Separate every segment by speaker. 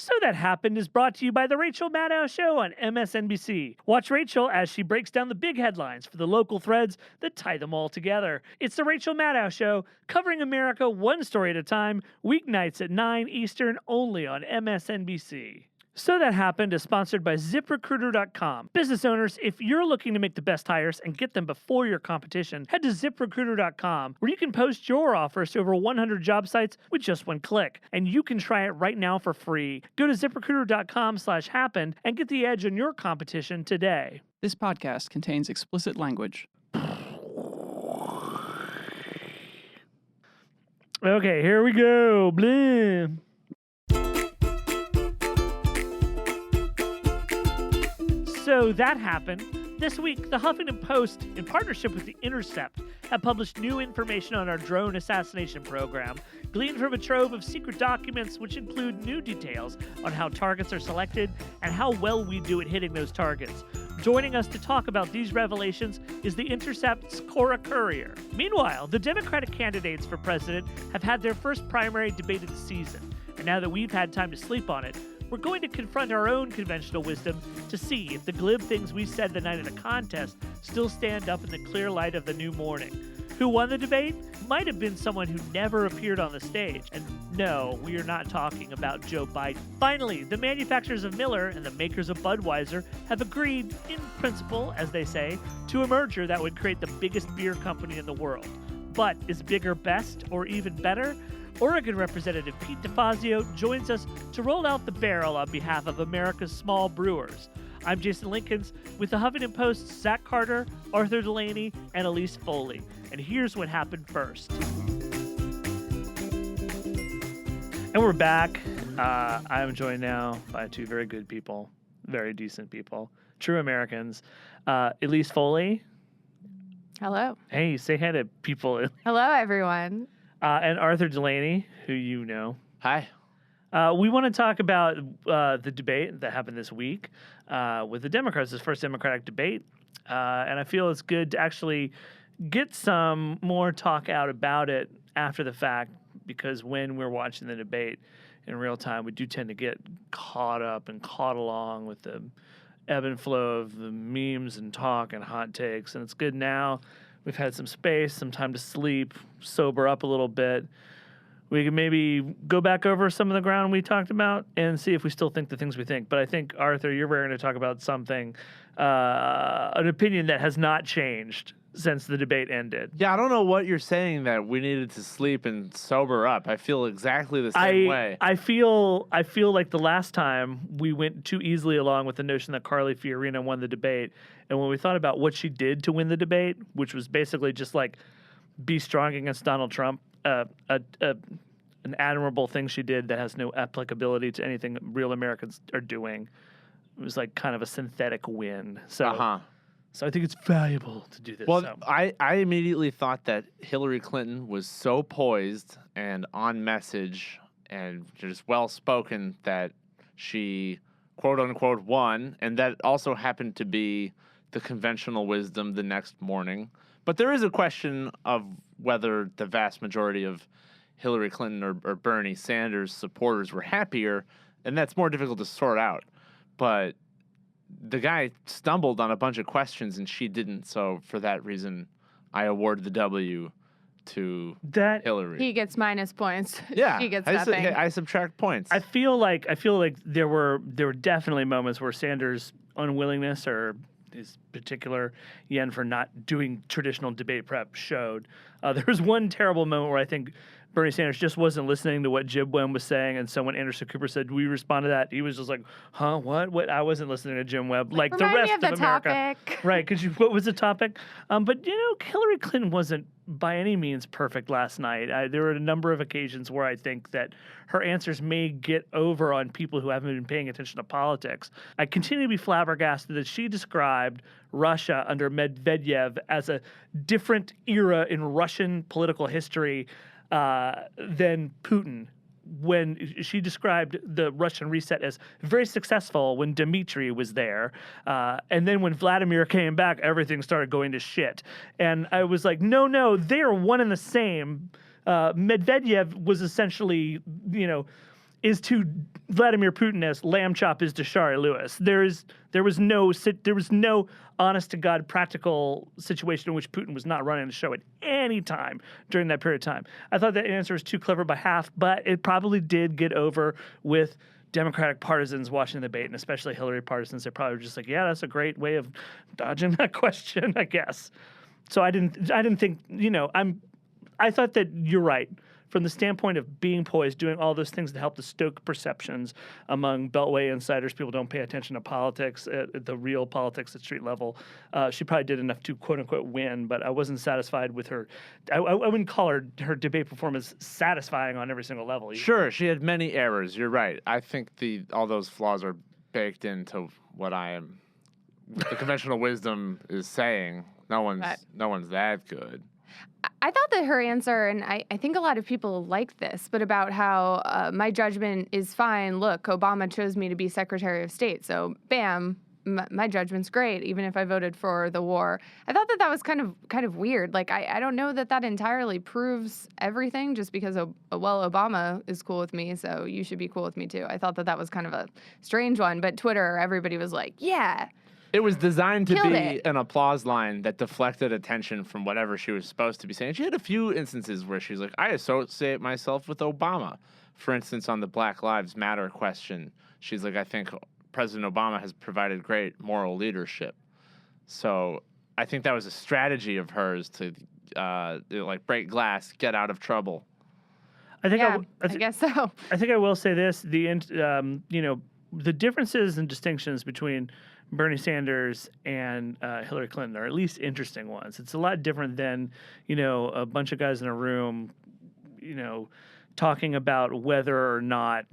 Speaker 1: So That Happened is brought to you by The Rachel Maddow Show on MSNBC. Watch Rachel as she breaks down the big headlines for the local threads that tie them all together. It's The Rachel Maddow Show, covering America one story at a time, weeknights at 9 Eastern, only on MSNBC. So That Happened is sponsored by ZipRecruiter.com. Business owners, if you're looking to make the best hires and get them before your competition, head to ZipRecruiter.com, where you can post your offers to over 100 job sites with just one click. And you can try it right now for free. Go to ZipRecruiter.com/happened and get the edge on your competition today.
Speaker 2: This podcast contains explicit language.
Speaker 1: Okay, here we go. Blim. So that happened. This week, the Huffington Post, in partnership with the Intercept, have published new information on our drone assassination program, gleaned from a trove of secret documents which include new details on how targets are selected and how well we do at hitting those targets. Joining us to talk about these revelations is the Intercept's Cora Courier. Meanwhile, the Democratic candidates for president have had their first primary debate of the season, and now that we've had time to sleep on it, we're going to confront our own conventional wisdom to see if the glib things we said the night of the contest still stand up in the clear light of the new morning. Who won the debate? Might have been someone who never appeared on the stage. And no, we are not talking about Joe Biden. Finally, the manufacturers of Miller and the makers of Budweiser have agreed, in principle, as they say, to a merger that would create the biggest beer company in the world. But is bigger best or even better? Oregon Representative Pete DeFazio joins us to roll out the barrel on behalf of America's small brewers. I'm Jason Linkins with the Huffington Post's Zach Carter, Arthur Delaney, and Elise Foley. And here's what happened first. And we're back. I'm joined now by two very good people, very decent people, true Americans. Elise Foley.
Speaker 3: Hello.
Speaker 1: Hey, say hi to people.
Speaker 3: Hello, everyone.
Speaker 1: And Arthur Delaney, who you know.
Speaker 4: Hi.
Speaker 1: We want to talk about the debate that happened this week with the Democrats, this first Democratic debate. And I feel it's good to actually get some more talk out about it after the fact, because when we're watching the debate in real time, we do tend to get caught up and caught along with the ebb and flow of the memes and talk and hot takes. And it's good now. We've had some space, some time to sleep, sober up a little bit. We can maybe go back over some of the ground we talked about and see if we still think the things we think. But I think, Arthur, you're going to talk about something, an opinion that has not changed since the debate ended.
Speaker 4: Yeah, I don't know what you're saying that we needed to sleep and sober up. I feel exactly the same way.
Speaker 1: I feel like the last time we went too easily along with the notion that Carly Fiorina won the debate. And when we thought about what she did to win the debate, which was basically just like be strong against Donald Trump, an admirable thing she did that has no applicability to anything real Americans are doing. It was like kind of a synthetic win. So I think it's valuable to do this.
Speaker 4: Well,
Speaker 1: so.
Speaker 4: I immediately thought that Hillary Clinton was so poised and on message and just well-spoken that she, quote-unquote, won, and that also happened to be the conventional wisdom the next morning. But there is a question of whether the vast majority of Hillary Clinton or Bernie Sanders supporters were happier, and that's more difficult to sort out. But the guy stumbled on a bunch of questions and she didn't. So for that reason, I award the W to Hillary.
Speaker 3: He gets minus points.
Speaker 4: Yeah,
Speaker 3: she gets nothing.
Speaker 4: I subtract points.
Speaker 1: I feel like there were definitely moments where Sanders' unwillingness or his particular yen for not doing traditional debate prep showed. There was one terrible moment where I think Bernie Sanders just wasn't listening to what Jib Webb was saying, and so when Anderson Cooper said, "Do we respond to that?" he was just like, "Huh? What? I wasn't listening to Jim Webb like the rest of America."
Speaker 3: Topic.
Speaker 1: Right? Because what was the topic? But Hillary Clinton wasn't by any means perfect last night. There were a number of occasions where I think that her answers may get over on people who haven't been paying attention to politics. I continue to be flabbergasted that she described Russia under Medvedev as a different era in Russian political history than Putin, when she described the Russian reset as very successful when Dmitry was there. And then when Vladimir came back, everything started going to shit. And I was like, no, they are one and the same. Medvedev was essentially, is to Vladimir Putin as lamb chop is to Shari Lewis. There was no honest to God practical situation in which Putin was not running the show at any time during that period of time. I thought that answer was too clever by half, but it probably did get over with Democratic partisans watching the debate, and especially Hillary partisans. They probably were just like, yeah, that's a great way of dodging that question, I guess. So I didn't think, I thought that you're right. From the standpoint of being poised, doing all those things to help to stoke perceptions among Beltway insiders, people don't pay attention to politics at the real politics at street level. She probably did enough to quote unquote win, but I wasn't satisfied with her. I wouldn't call her debate performance satisfying on every single level.
Speaker 4: Sure, she had many errors. You're right. I think all those flaws are baked into what the conventional wisdom is saying. No one's that good.
Speaker 3: I thought that her answer, and I think a lot of people like this, but about how my judgment is fine. Look, Obama chose me to be Secretary of State, so bam, my judgment's great, even if I voted for the war. I thought that was kind of weird. Like, I don't know that entirely proves everything just because, Obama is cool with me, so you should be cool with me too. I thought that was kind of a strange one, but Twitter, everybody was like, yeah.
Speaker 4: It was designed to be an applause line that deflected attention from whatever she was supposed to be saying. She had a few instances where she's like, I associate myself with Obama. For instance, on the Black Lives Matter question, she's like, I think President Obama has provided great moral leadership. So I think that was a strategy of hers to break glass, get out of trouble.
Speaker 1: I
Speaker 3: guess so.
Speaker 1: I think I will say this: the differences and distinctions between Bernie Sanders and Hillary Clinton are at least interesting ones. It's a lot different than, a bunch of guys in a room, talking about whether or not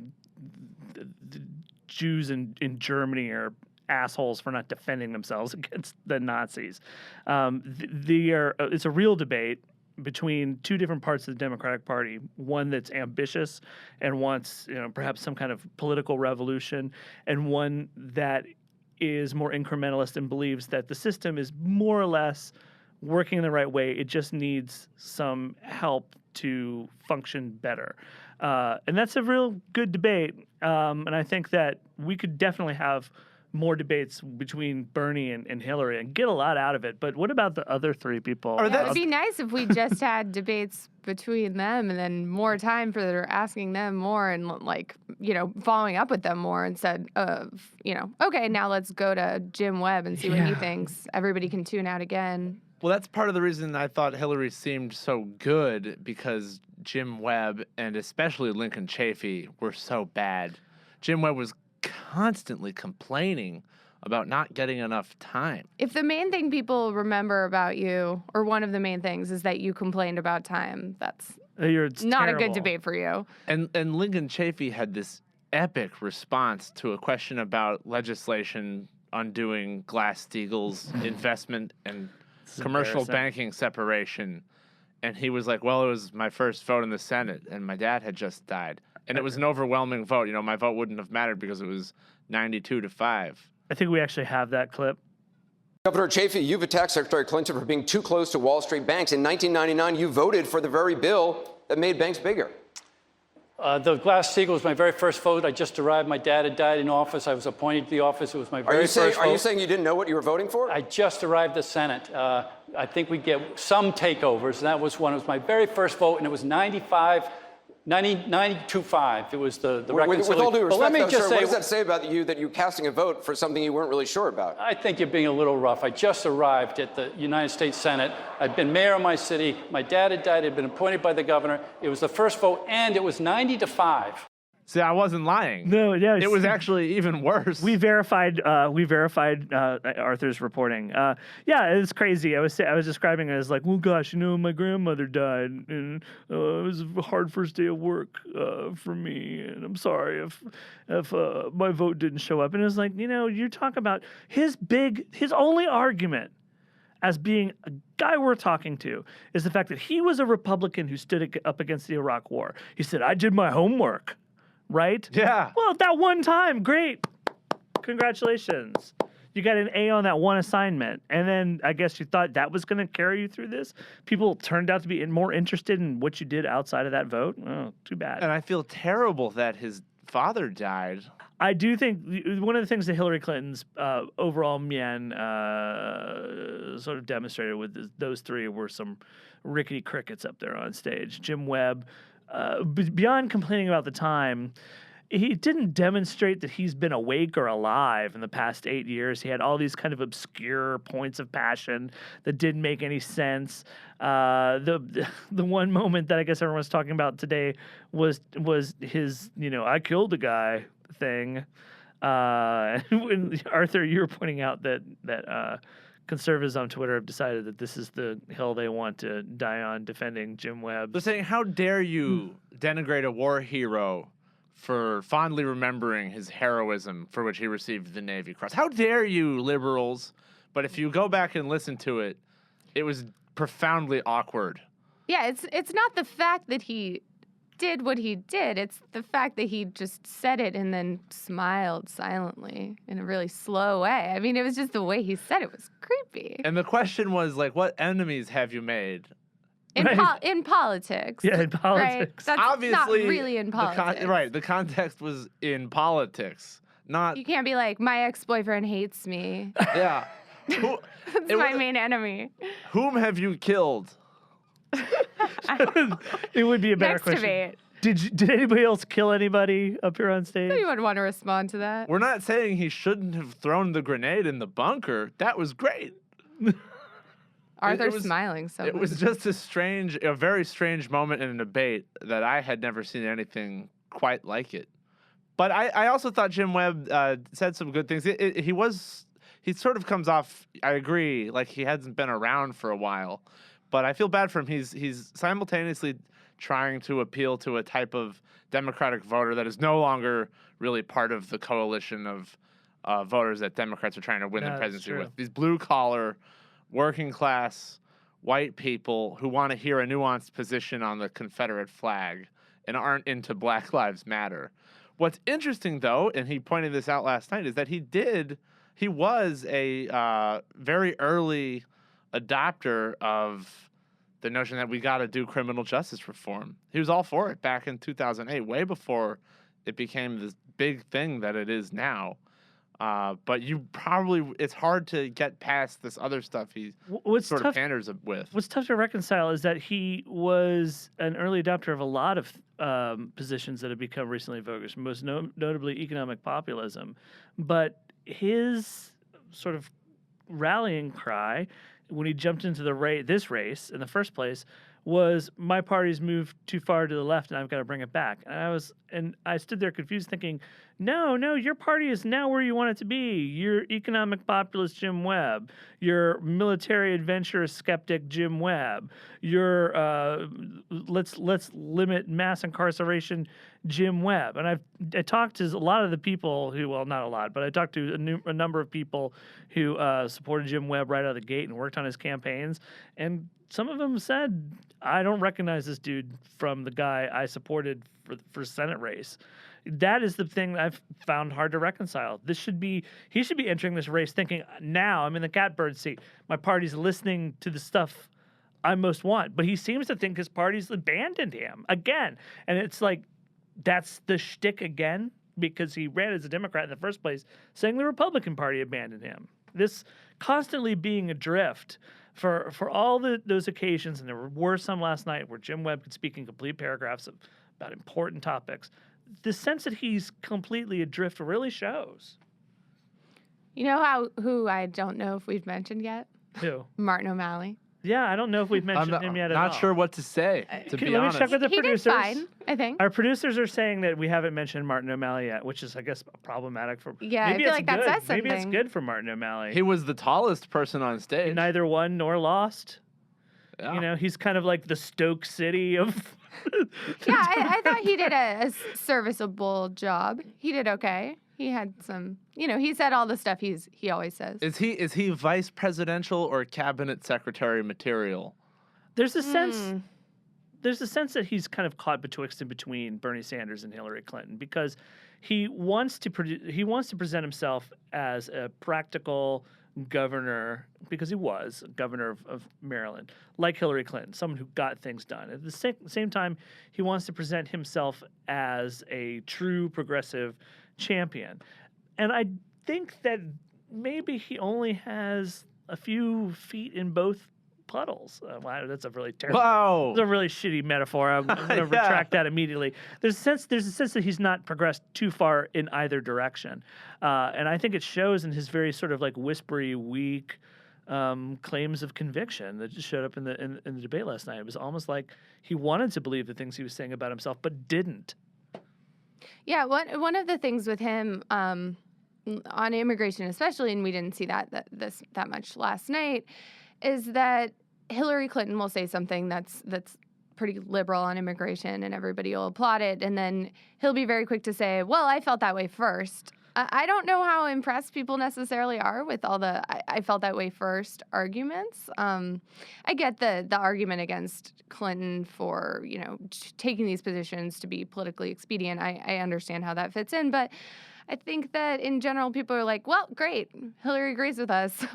Speaker 1: the Jews in Germany are assholes for not defending themselves against the Nazis. It's a real debate between two different parts of the Democratic Party, one that's ambitious and wants, perhaps some kind of political revolution, and one that is more incrementalist and believes that the system is more or less working in the right way. It just needs some help to function better. And that's a real good debate. And I think that we could definitely have more debates between Bernie and Hillary and get a lot out of it. But what about the other three people?
Speaker 3: It would be nice if we just had debates between them and then more time for asking them more and, following up with them more instead of, okay, now let's go to Jim Webb and see what he thinks. Everybody can tune out again.
Speaker 4: Well, that's part of the reason I thought Hillary seemed so good, because Jim Webb and especially Lincoln Chafee were so bad. Jim Webb was constantly complaining about not getting enough time.
Speaker 3: If the main thing people remember about you, or one of the main things, is that you complained about time, that's not a good debate for you.
Speaker 4: And Lincoln Chafee had this epic response to a question about legislation undoing Glass-Steagall's investment and commercial banking separation. And he was like, well, it was my first vote in the Senate, and my dad had just died. And it was an overwhelming vote. My vote wouldn't have mattered because it was 92-5.
Speaker 1: I think we actually have that clip.
Speaker 5: Governor Chafee, you've attacked Secretary Clinton for being too close to Wall Street banks. In 1999, you voted for the very bill that made banks bigger.
Speaker 6: The Glass-Steagall was my very first vote. I just arrived. My dad had died in office. I was appointed to the office. It was my very first vote.
Speaker 5: Are you saying you didn't know what you were voting for?
Speaker 6: I just arrived at the Senate. I think we'd get some takeovers, and that was one. It was my very first vote, and it was 92-5. It was the reconciliation.
Speaker 5: With all due respect,
Speaker 6: though, sir,
Speaker 5: what does that say about you that you're casting a vote for something you weren't really sure about?
Speaker 6: I think you're being a little rough. I just arrived at the United States Senate. I'd been mayor of my city. My dad had died. I'd been appointed by the governor. It was the first vote, and it was 90-5.
Speaker 4: See, I wasn't lying.
Speaker 1: No, yeah,
Speaker 4: it was actually even worse.
Speaker 1: We verified Arthur's reporting. Yeah, it's crazy. I was describing it as like, well, gosh, my grandmother died, and it was a hard first day of work for me, and I'm sorry if my vote didn't show up. And it was like, you talk about his only argument as being a guy we're talking to is the fact that he was a Republican who stood up against the Iraq War. He said, I did my homework. Right?
Speaker 4: Yeah.
Speaker 1: Well, that one time, great. Congratulations. You got an A on that one assignment. And then I guess you thought that was going to carry you through this. People turned out to be more interested in what you did outside of that vote. Oh, too bad.
Speaker 4: And I feel terrible that his father died.
Speaker 1: I do think one of the things that Hillary Clinton's overall mien sort of demonstrated with those three were some rickety crickets up there on stage. Jim Webb, beyond complaining about the time, he didn't demonstrate that he's been awake or alive in the past 8 years. He had all these kind of obscure points of passion that didn't make any sense. The one moment that I guess everyone's talking about today was his, I killed a guy thing. When Arthur, you were pointing out that conservatives on Twitter have decided that this is the hill they want to die on, defending Jim Webb.
Speaker 4: They're saying, how dare you denigrate a war hero for fondly remembering his heroism for which he received the Navy Cross. How dare you, liberals? But if you go back and listen to it, it was profoundly awkward.
Speaker 3: Yeah, it's not the fact that he did what he did. It's the fact that he just said it and then smiled silently in a really slow way. I mean, it was just the way he said it was creepy.
Speaker 4: And the question was, like, what enemies have you made?
Speaker 3: In politics.
Speaker 1: Yeah, in politics.
Speaker 3: Right? That's
Speaker 4: Obviously,
Speaker 3: not really in politics.
Speaker 4: The context was in politics, not...
Speaker 3: You can't be like, my ex-boyfriend hates me.
Speaker 4: Yeah.
Speaker 3: That's my main enemy.
Speaker 4: Whom have you killed?
Speaker 1: It would be a better
Speaker 3: Next
Speaker 1: question.
Speaker 3: debate.
Speaker 1: Did anybody else kill anybody up here on stage?
Speaker 3: Anyone want to respond to that?
Speaker 4: We're not saying he shouldn't have thrown the grenade in the bunker. That was great.
Speaker 3: Arthur's smiling so
Speaker 4: It
Speaker 3: much.
Speaker 4: was just a very strange moment in a debate that I had never seen anything quite like it. But I also thought Jim Webb said some good things. He sort of comes off, I agree, like he hasn't been around for a while. But I feel bad for him. He's simultaneously trying to appeal to a type of Democratic voter that is no longer really part of the coalition of voters that Democrats are trying to win the presidency with. These blue-collar, working-class, white people who want to hear a nuanced position on the Confederate flag and aren't into Black Lives Matter. What's interesting, though, and he pointed this out last night, is that he was a very early adopter of the notion that we got to do criminal justice reform. He was all for it back in 2008, way before it became this big thing that it is now. But it's hard to get past this other stuff he sort of panders with.
Speaker 1: What's tough to reconcile is that he was an early adopter of a lot of positions that have become recently voguish, most notably economic populism. But his sort of rallying cry when he jumped into this race in the first place was, my party's moved too far to the left and I've got to bring it back. And I stood there confused thinking, no, your party is now where you want it to be. You're economic populist Jim Webb. You're military adventurous skeptic Jim Webb. You're let's limit mass incarceration Jim Webb. And I talked to a lot of the people who, well, not a lot, but I talked to a number of people who supported Jim Webb right out of the gate and worked on his campaigns. And some of them said, I don't recognize this dude from the guy I supported for Senate race. That is the thing I've found hard to reconcile. He should be entering this race thinking, now I'm in the catbird seat. My party's listening to the stuff I most want. But he seems to think his party's abandoned him again. And it's like, that's the shtick again, because he ran as a Democrat in the first place, saying the Republican Party abandoned him. This constantly being adrift for all those occasions, and there were some last night where Jim Webb could speak in complete paragraphs about important topics. The sense that he's completely adrift really shows.
Speaker 3: You know who I don't know if we've mentioned yet?
Speaker 1: Who?
Speaker 3: Martin O'Malley.
Speaker 1: Yeah, I don't know if we've mentioned him yet at all.
Speaker 4: Not sure what to say, to be
Speaker 1: Let
Speaker 4: honest.
Speaker 1: me check with the producers.
Speaker 3: He did fine, I think.
Speaker 1: Our producers are saying that we haven't mentioned Martin O'Malley yet, which is, I guess, problematic for...
Speaker 3: Yeah,
Speaker 1: maybe
Speaker 3: I feel
Speaker 1: it's
Speaker 3: like that
Speaker 1: good.
Speaker 3: says something.
Speaker 1: Maybe it's good for Martin O'Malley.
Speaker 4: He was the tallest person on stage.
Speaker 1: Neither won nor lost.
Speaker 4: Yeah.
Speaker 1: You know, he's kind of like the Stoke City of...
Speaker 3: Yeah, I thought he did a serviceable job. He did okay. He had some, he said all the stuff he always says.
Speaker 4: Is he vice presidential or cabinet secretary material?
Speaker 1: There's a sense that he's kind of caught betwixt and between Bernie Sanders and Hillary Clinton, because he wants to present himself as a practical, governor, because he was governor of Maryland, like Hillary Clinton, someone who got things done. At the same time, he wants to present himself as a true progressive champion. And I think that maybe he only has a few feet in both puddles. Wow, that's a really terrible,
Speaker 4: Whoa.
Speaker 1: that's a really shitty metaphor. I'm going to retract that immediately. There's a sense that he's not progressed too far in either direction, and I think it shows in his very sort of like whispery, weak claims of conviction that just showed up in the debate last night. It was almost like he wanted to believe the things he was saying about himself, but didn't.
Speaker 3: Yeah, one of the things with him on immigration, especially, and we didn't see that much last night, is that Hillary Clinton will say something that's pretty liberal on immigration, and everybody will applaud it, and then he'll be very quick to say, "Well, I felt that way first." I don't know how impressed people necessarily are with all the "I felt that way first" arguments. I get the argument against Clinton for taking these positions to be politically expedient. I understand how that fits in, but I think that in general, people are like, well, great, Hillary agrees with us.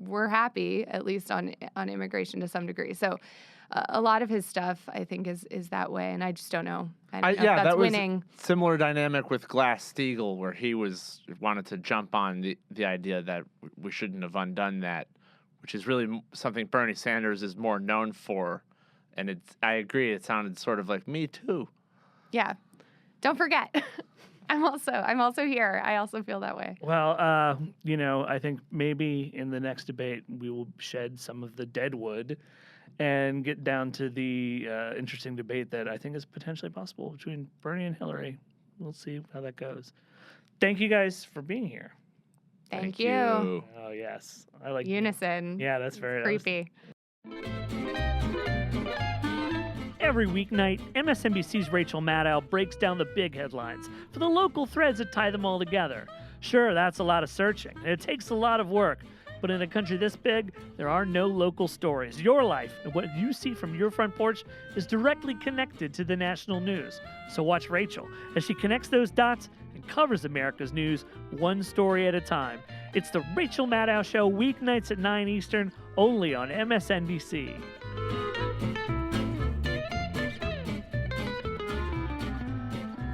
Speaker 3: We're happy, at least on immigration to some degree. So a lot of his stuff, I think, is that way, and I just don't know. I don't know if that's
Speaker 4: that was
Speaker 3: winning.
Speaker 4: Similar dynamic with Glass-Steagall, where he wanted to jump on the idea that we shouldn't have undone that, which is really something Bernie Sanders is more known for. And I agree, it sounded sort of like me too.
Speaker 3: Yeah, don't forget. I'm also here. I also feel that way.
Speaker 1: Well, I think maybe in the next debate we will shed some of the dead wood and get down to the interesting debate that I think is potentially possible between Bernie and Hillary. We'll see how that goes. Thank you guys for being here.
Speaker 3: Thank you.
Speaker 1: Oh, yes. I like
Speaker 3: Unison.
Speaker 1: Yeah, that's very
Speaker 3: creepy.
Speaker 1: Every weeknight, MSNBC's Rachel Maddow breaks down the big headlines for the local threads that tie them all together. Sure, that's a lot of searching, and it takes a lot of work. But in a country this big, there are no local stories. Your life and what you see from your front porch is directly connected to the national news. So watch Rachel as she connects those dots and covers America's news one story at a time. It's the Rachel Maddow Show, weeknights at 9 Eastern, only on MSNBC.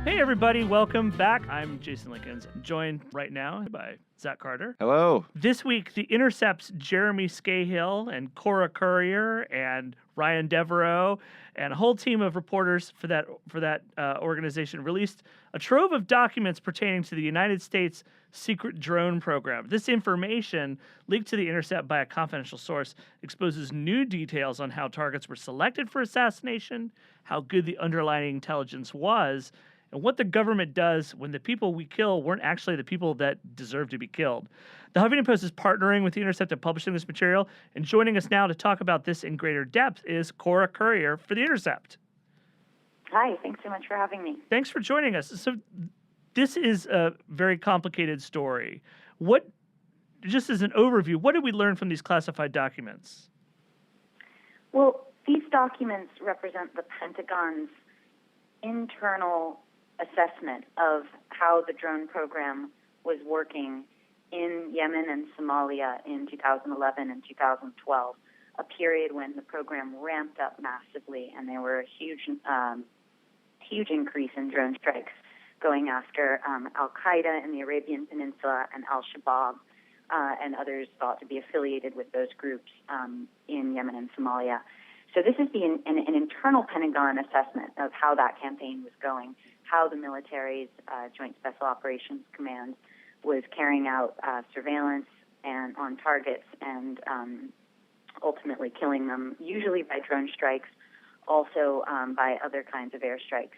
Speaker 1: Hey everybody, welcome back. I'm Jason Linkins, joined right now by Zach Carter.
Speaker 7: Hello.
Speaker 1: This week, The Intercept's Jeremy Scahill and Cora Courier and Ryan Devereaux and a whole team of reporters for that organization released a trove of documents pertaining to the United States secret drone program. This information, leaked to The Intercept by a confidential source, exposes new details on how targets were selected for assassination, how good the underlying intelligence was, and what the government does when the people we kill weren't actually the people that deserve to be killed. The Huffington Post is partnering with The Intercept in publishing this material, and joining us now to talk about this in greater depth is Cora Courier for The Intercept.
Speaker 8: Hi, thanks so much for having me.
Speaker 1: Thanks for joining us. So this is a very complicated story. Just as an overview, what did we learn from these classified documents?
Speaker 8: Well, these documents represent the Pentagon's internal assessment of how the drone program was working in Yemen and Somalia in 2011 and 2012, a period when the program ramped up massively and there were a huge increase in drone strikes going after Al-Qaeda in the Arabian Peninsula and Al-Shabaab and others thought to be affiliated with those groups in Yemen and Somalia. So this is an internal Pentagon assessment of how that campaign was going, how the military's Joint Special Operations Command was carrying out surveillance and on targets and ultimately killing them, usually by drone strikes, also by other kinds of airstrikes.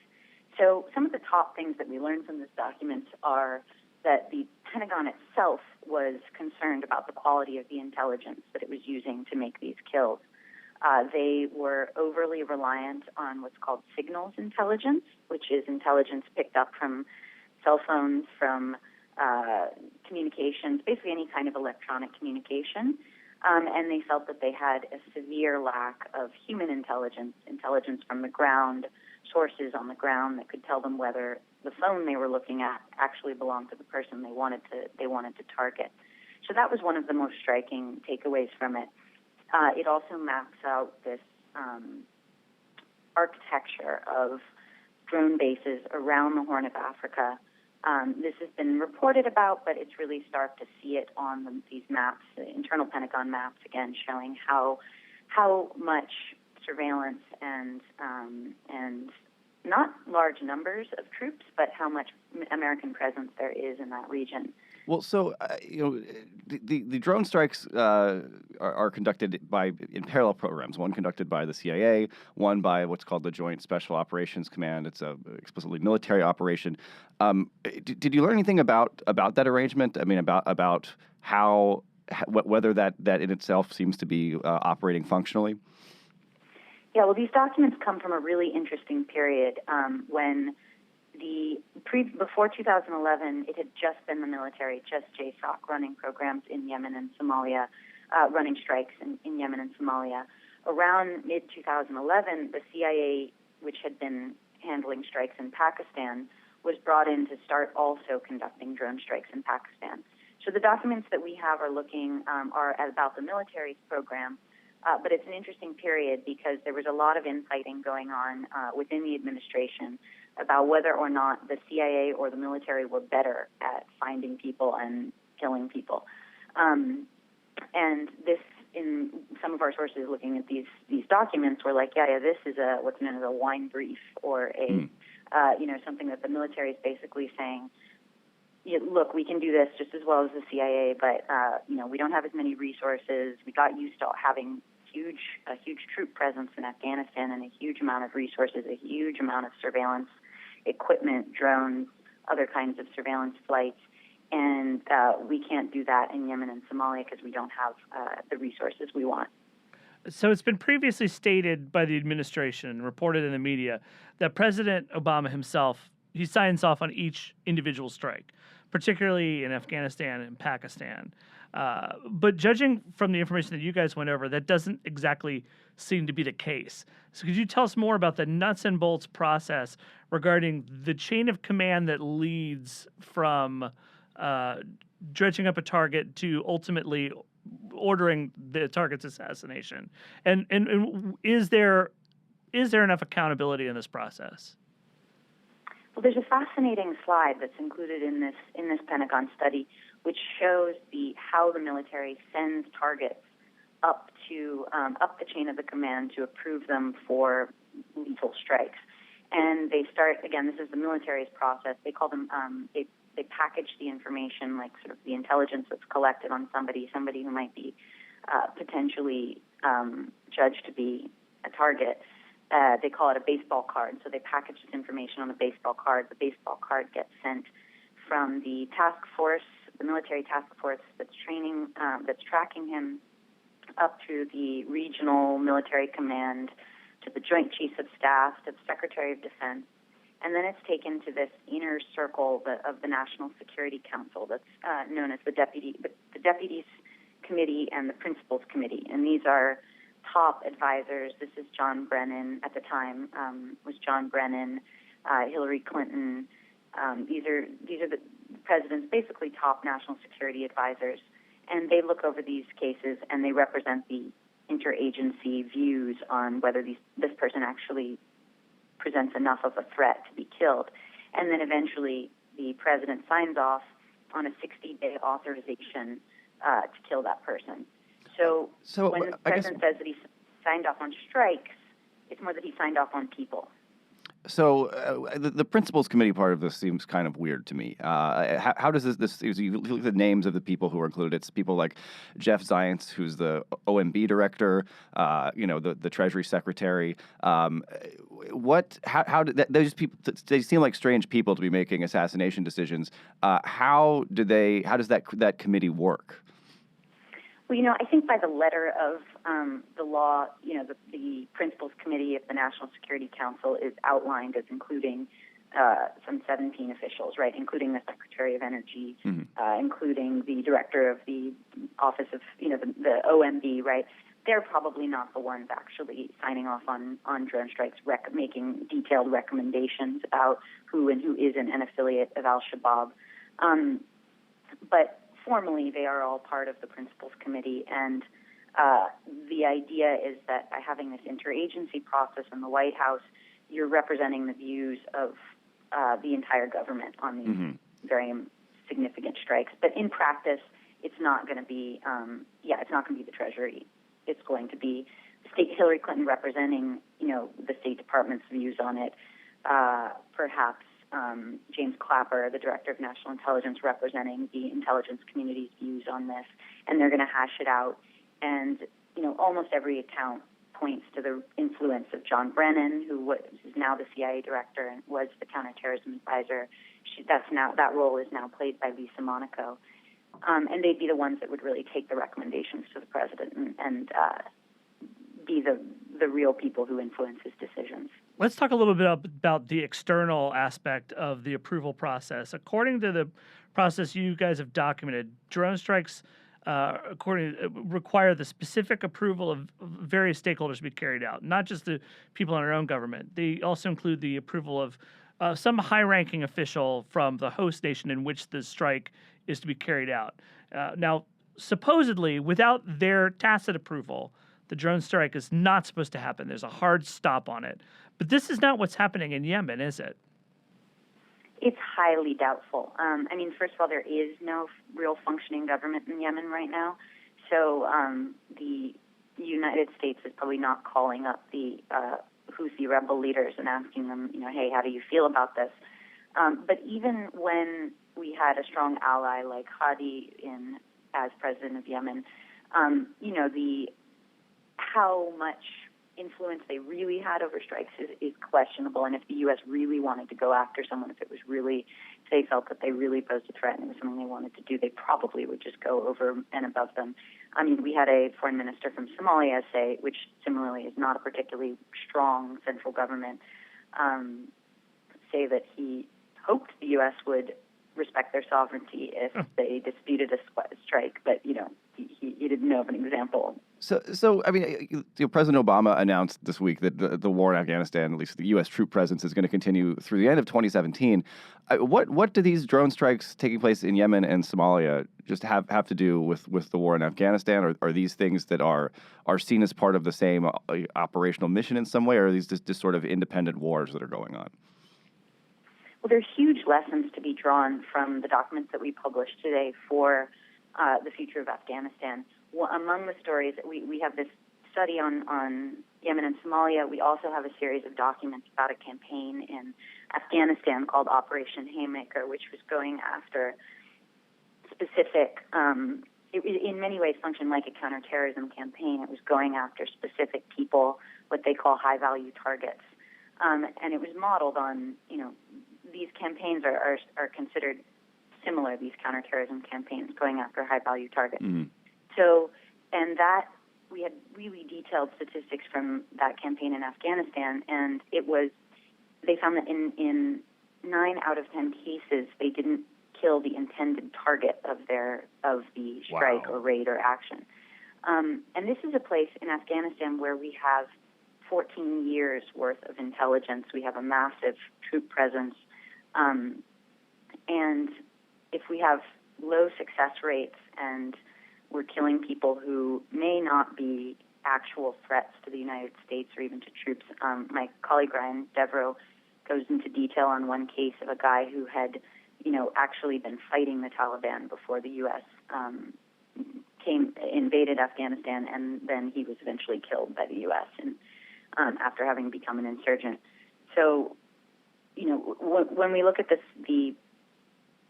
Speaker 8: So some of the top things that we learned from this document are that the Pentagon itself was concerned about the quality of the intelligence that it was using to make these kills. They were overly reliant on what's called signals intelligence, which is intelligence picked up from cell phones, from communications, basically any kind of electronic communication. And they felt that they had a severe lack of human intelligence from the ground, sources on the ground that could tell them whether the phone they were looking at actually belonged to the person they wanted to target. So that was one of the most striking takeaways from it. It also maps out this architecture of drone bases around the Horn of Africa. This has been reported about, but it's really stark to see it on these maps, the internal Pentagon maps, again, showing how much surveillance and not large numbers of troops, but how much American presence there is in that region.
Speaker 7: Well, so the drone strikes are conducted in parallel programs. One conducted by the CIA, one by what's called the Joint Special Operations Command. It's a explicitly military operation. Did you learn anything about that arrangement? I mean, about whether that in itself seems to be operating functionally?
Speaker 8: Yeah, well, these documents come from a really interesting period when before 2011, it had just been the military, just JSOC, running programs in Yemen and Somalia, running strikes in Yemen and Somalia. Around mid-2011, the CIA, which had been handling strikes in Pakistan, was brought in to start also conducting drone strikes in Pakistan. So the documents that we have are are about the military's program, but it's an interesting period because there was a lot of infighting going on within the administration about whether or not the CIA or the military were better at finding people and killing people. And this, in some of our sources looking at these documents, were like, yeah, this is what's known as a wine brief, or something that the military is basically saying, look, we can do this just as well as the CIA, but we don't have as many resources. We got used to having a huge troop presence in Afghanistan and a huge amount of resources, a huge amount of surveillance equipment, drones, other kinds of surveillance flights, and we can't do that in Yemen and Somalia because we don't have the resources we want.
Speaker 1: So it's been previously stated by the administration and reported in the media that President Obama himself, he signs off on each individual strike, particularly in Afghanistan and Pakistan. But judging from the information that you guys went over, that doesn't exactly seem to be the case. So could you tell us more about the nuts and bolts process regarding the chain of command that leads from dredging up a target to ultimately ordering the target's assassination? And is there enough accountability in this process?
Speaker 8: Well, there's a fascinating slide that's included in this Pentagon study, which shows how the military sends targets up the chain of the command to approve them for lethal strikes. And they start, again, this is the military's process. They call them, they package the information, like sort of the intelligence that's collected on somebody who might be potentially judged to be a target. They call it a baseball card. So they package this information on a baseball card. The baseball card gets sent from the task force, the military task force that's tracking him, up through the regional military command, to the Joint Chiefs of Staff, to the Secretary of Defense, and then it's taken to this inner circle of the National Security Council that's known as the Deputies Committee and the Principals Committee, and these are top advisors. This is John Brennan at the time. Was John Brennan, Hillary Clinton. These are the president's basically top national security advisors, and they look over these cases and they represent the interagency views on whether this person actually presents enough of a threat to be killed. And then eventually the president signs off on a 60-day authorization to kill that person. So when the president says that he signed off on strikes, it's more that he signed off on people.
Speaker 7: So the principals committee part of this seems kind of weird to me. How does this you look at the names of the people who are included? It's people like Jeff Zients, who's the OMB director, the Treasury Secretary. How did those people? They seem like strange people to be making assassination decisions. How does that committee work?
Speaker 8: Well, I think by the letter of the law, the Principals Committee of the National Security Council is outlined as including some 17 officials, right, including the Secretary of Energy, including the Director of the Office of, the OMB, right? They're probably not the ones actually signing off on drone strikes, making detailed recommendations about who and who isn't an affiliate of al-Shabaab. But formally, they are all part of the Principals Committee, and the idea is that by having this interagency process in the White House, you're representing the views of the entire government on these very significant strikes. But in practice, it's not going to be, it's not going to be the Treasury. It's going to be Hillary Clinton representing, the State Department's views on it. Perhaps James Clapper, the Director of National Intelligence, representing the intelligence community's views on this, and they're going to hash it out. And almost every account points to the influence of John Brennan, who is now the CIA director and was the counterterrorism advisor. That role is now played by Lisa Monaco, and they'd be the ones that would really take the recommendations to the president and be the real people who influence his decisions.
Speaker 1: Let's talk a little bit about the external aspect of the approval process. According to the process you guys have documented, drone strikes require the specific approval of various stakeholders to be carried out, not just the people in our own government. They also include the approval of some high-ranking official from the host nation in which the strike is to be carried out. Now, supposedly, without their tacit approval, the drone strike is not supposed to happen. There's a hard stop on it. But this is not what's happening in Yemen, is it?
Speaker 8: It's highly doubtful. First of all, there is no real functioning government in Yemen right now. So the United States is probably not calling up the Houthi rebel leaders and asking them, hey, how do you feel about this? But even when we had a strong ally like Hadi as president of Yemen, how much influence they really had over strikes is questionable. And if the U.S. really wanted to go after someone, if they felt that they really posed a threat and it was something they wanted to do, they probably would just go over and above them. We had a foreign minister from Somalia which similarly is not a particularly strong central government, say that he hoped the U.S. would respect their sovereignty if they disputed a strike, but he didn't know of an example.
Speaker 7: So President Obama announced this week that the war in Afghanistan, at least the U.S. troop presence, is going to continue through the end of 2017. What do these drone strikes taking place in Yemen and Somalia just have to do with the war in Afghanistan? Or are these things that are seen as part of the same operational mission in some way, or are these just sort of independent wars that are going on?
Speaker 8: Well, there's huge lessons to be drawn from the documents that we published today for the future of Afghanistan. Well, among the stories, we have this study on Yemen and Somalia. We also have a series of documents about a campaign in Afghanistan called Operation Haymaker, which was going after specific, it in many ways functioned like a counterterrorism campaign. It was going after specific people, what they call high-value targets. And it was modeled on, these campaigns are considered similar, these counterterrorism campaigns going after high-value targets. Mm-hmm. So, and that, we had really detailed statistics from that campaign in Afghanistan, and they found that in 9 out of 10 cases, they didn't kill the intended target of the strike or raid or action. And this is a place in Afghanistan where we have 14 years worth of intelligence. We have a massive troop presence. And if we have low success rates and we're killing people who may not be actual threats to the United States or even to troops, my colleague Ryan Devereaux goes into detail on one case of a guy who had, actually been fighting the Taliban before the U.S. Invaded Afghanistan, and then he was eventually killed by the U.S. and after having become an insurgent. So, when we look at the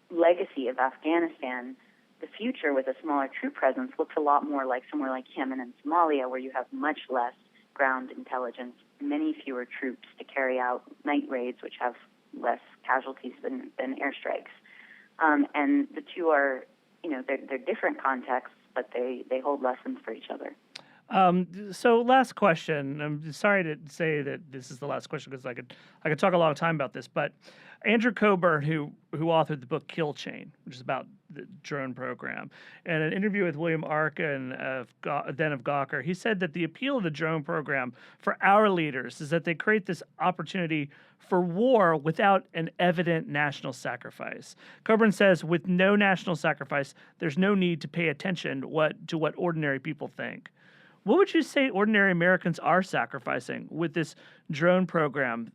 Speaker 8: legacy of Afghanistan, the future with a smaller troop presence looks a lot more like somewhere like Yemen and Somalia, where you have much less ground intelligence, many fewer troops to carry out night raids, which have less casualties than airstrikes. And the two are, they're different contexts, but they hold lessons for each other.
Speaker 1: So last question. I'm sorry to say that this is the last question because I could talk a long time about this, but Andrew Coburn, who authored the book Kill Chain, which is about the drone program, and an interview with William Arkin of Gawker, he said that the appeal of the drone program for our leaders is that they create this opportunity for war without an evident national sacrifice. Coburn says, with no national sacrifice, there's no need to pay attention to what ordinary people think. What would you say ordinary Americans are sacrificing with this drone program,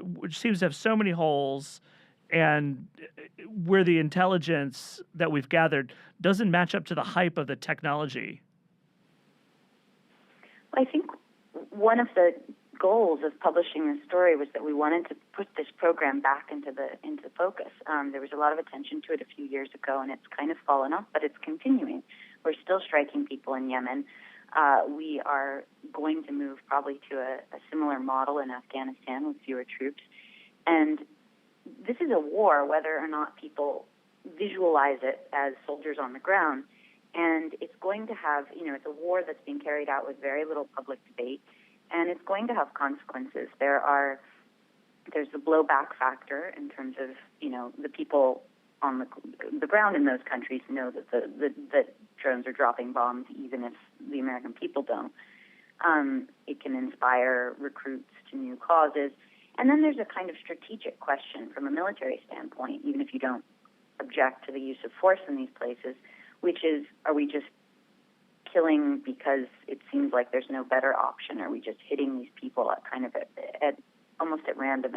Speaker 1: which seems to have so many holes and where the intelligence that we've gathered doesn't match up to the hype of the technology?
Speaker 8: Well, I think one of the goals of publishing this story was that we wanted to put this program back into focus. There was a lot of attention to it a few years ago, and it's kind of fallen off, but it's continuing. We're still striking people in Yemen. We are going to move probably to a similar model in Afghanistan with fewer troops. And this is a war, whether or not people visualize it as soldiers on the ground. And it's going to have, it's a war that's being carried out with very little public debate, and it's going to have consequences. There's the blowback factor in terms of, the people on the ground in those countries know that drones are dropping bombs, even if the American people don't. It can inspire recruits to new causes. And then there's a kind of strategic question from a military standpoint, even if you don't object to the use of force in these places, which is, are we just killing because it seems like there's no better option? Are we just hitting these people at almost at random?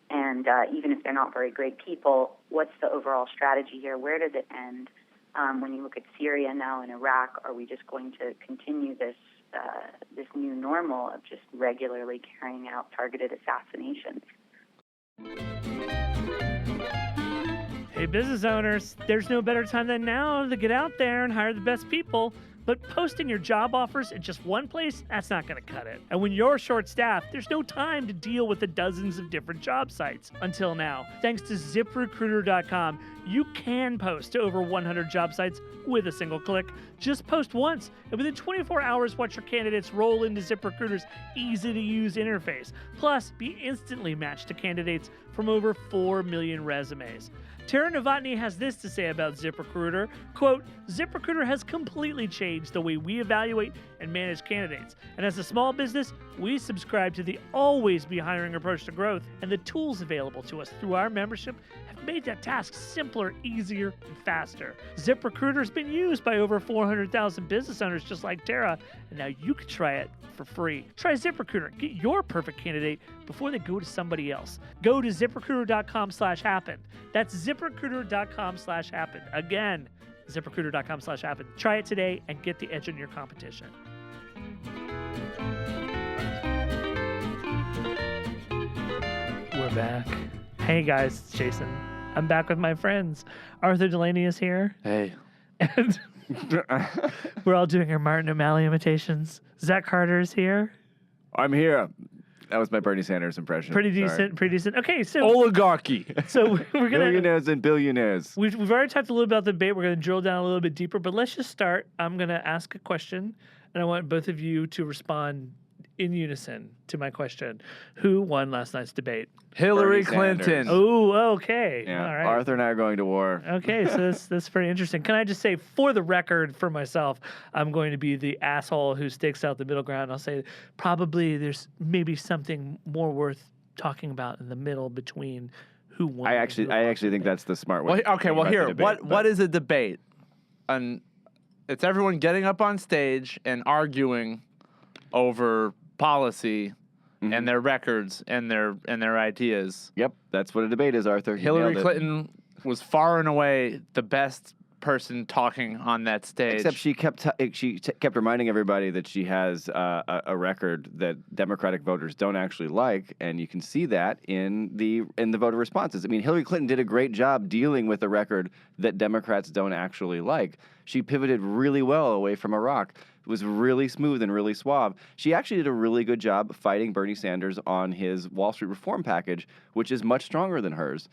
Speaker 8: And even if they're not very great people, what's the overall strategy here? Where does it end? When you look at Syria now and Iraq, are we just going to continue this new normal of just regularly carrying out targeted assassinations?
Speaker 1: Hey, business owners, there's no better time than now to get out there and hire the best people. But posting your job offers in just one place, that's not going to cut it. And when you're short-staffed, there's no time to deal with the dozens of different job sites. Until now, thanks to ZipRecruiter.com, you can post to over 100 job sites with a single click. Just post once, and within 24 hours, watch your candidates roll into ZipRecruiter's easy-to-use interface. Plus, be instantly matched to candidates from over 4 million resumes. Tara Novotny has this to say about ZipRecruiter. Quote, ZipRecruiter has completely changed the way we evaluate and manage candidates. And as a small business, we subscribe to the always be hiring approach to growth, and the tools available to us through our membership have made that task simpler, easier, and faster. ZipRecruiter has been used by over 400,000 business owners just like Tara, and now you can try it for free. Try ZipRecruiter. Get your perfect candidate before they go to somebody else. Go to ZipRecruiter.com/happen. That's ZipRecruiter.com/happen. Again, ZipRecruiter.com/happen. Try it today and get the edge on your competition. We're back. Hey guys, it's Jason. I'm back with my friends. Arthur Delaney is here.
Speaker 4: Hey.
Speaker 1: And we're all doing our Martin O'Malley imitations. Zach Carter is here.
Speaker 7: I'm here. That was my Bernie Sanders impression.
Speaker 1: Pretty
Speaker 7: Sorry.
Speaker 1: decent. Okay, so
Speaker 4: Oligarchy.
Speaker 1: so we're gonna
Speaker 7: Millionaires and billionaires.
Speaker 1: we've already talked a little about the debate. We're gonna drill down a little bit deeper, but let's just start. I'm gonna ask a question, and I want both of you to respond in unison to my question. Who won last night's debate?
Speaker 4: Hillary
Speaker 7: Bernie Sanders.
Speaker 4: Clinton.
Speaker 1: Oh, okay.
Speaker 7: Yeah,
Speaker 1: All right.
Speaker 7: Arthur and I are going to war.
Speaker 1: Okay, so that's pretty interesting. Can I just say, for the record, for myself, I'm going to be the asshole who stakes out the middle ground. I'll say probably there's maybe something more worth talking about in the middle between who won.
Speaker 7: I actually think that's the smart way.
Speaker 4: Well, okay, well,
Speaker 7: about the
Speaker 4: here,
Speaker 7: debate,
Speaker 4: what is a debate? It's everyone getting up on stage and arguing over policy and their records and their ideas.
Speaker 7: Yep, that's what a debate is, Arthur. You
Speaker 4: Hillary
Speaker 7: nailed it.
Speaker 4: Clinton was far and away the best person talking on that stage.
Speaker 7: Except she kept reminding everybody that she has a record that Democratic voters don't actually like, and you can see that in the voter responses. I mean, Hillary Clinton did a great job dealing with a record that Democrats don't actually like. She pivoted really well away from Iraq. It was really smooth and really suave. She actually did a really good job fighting Bernie Sanders on his Wall Street reform package, which is much stronger than hers.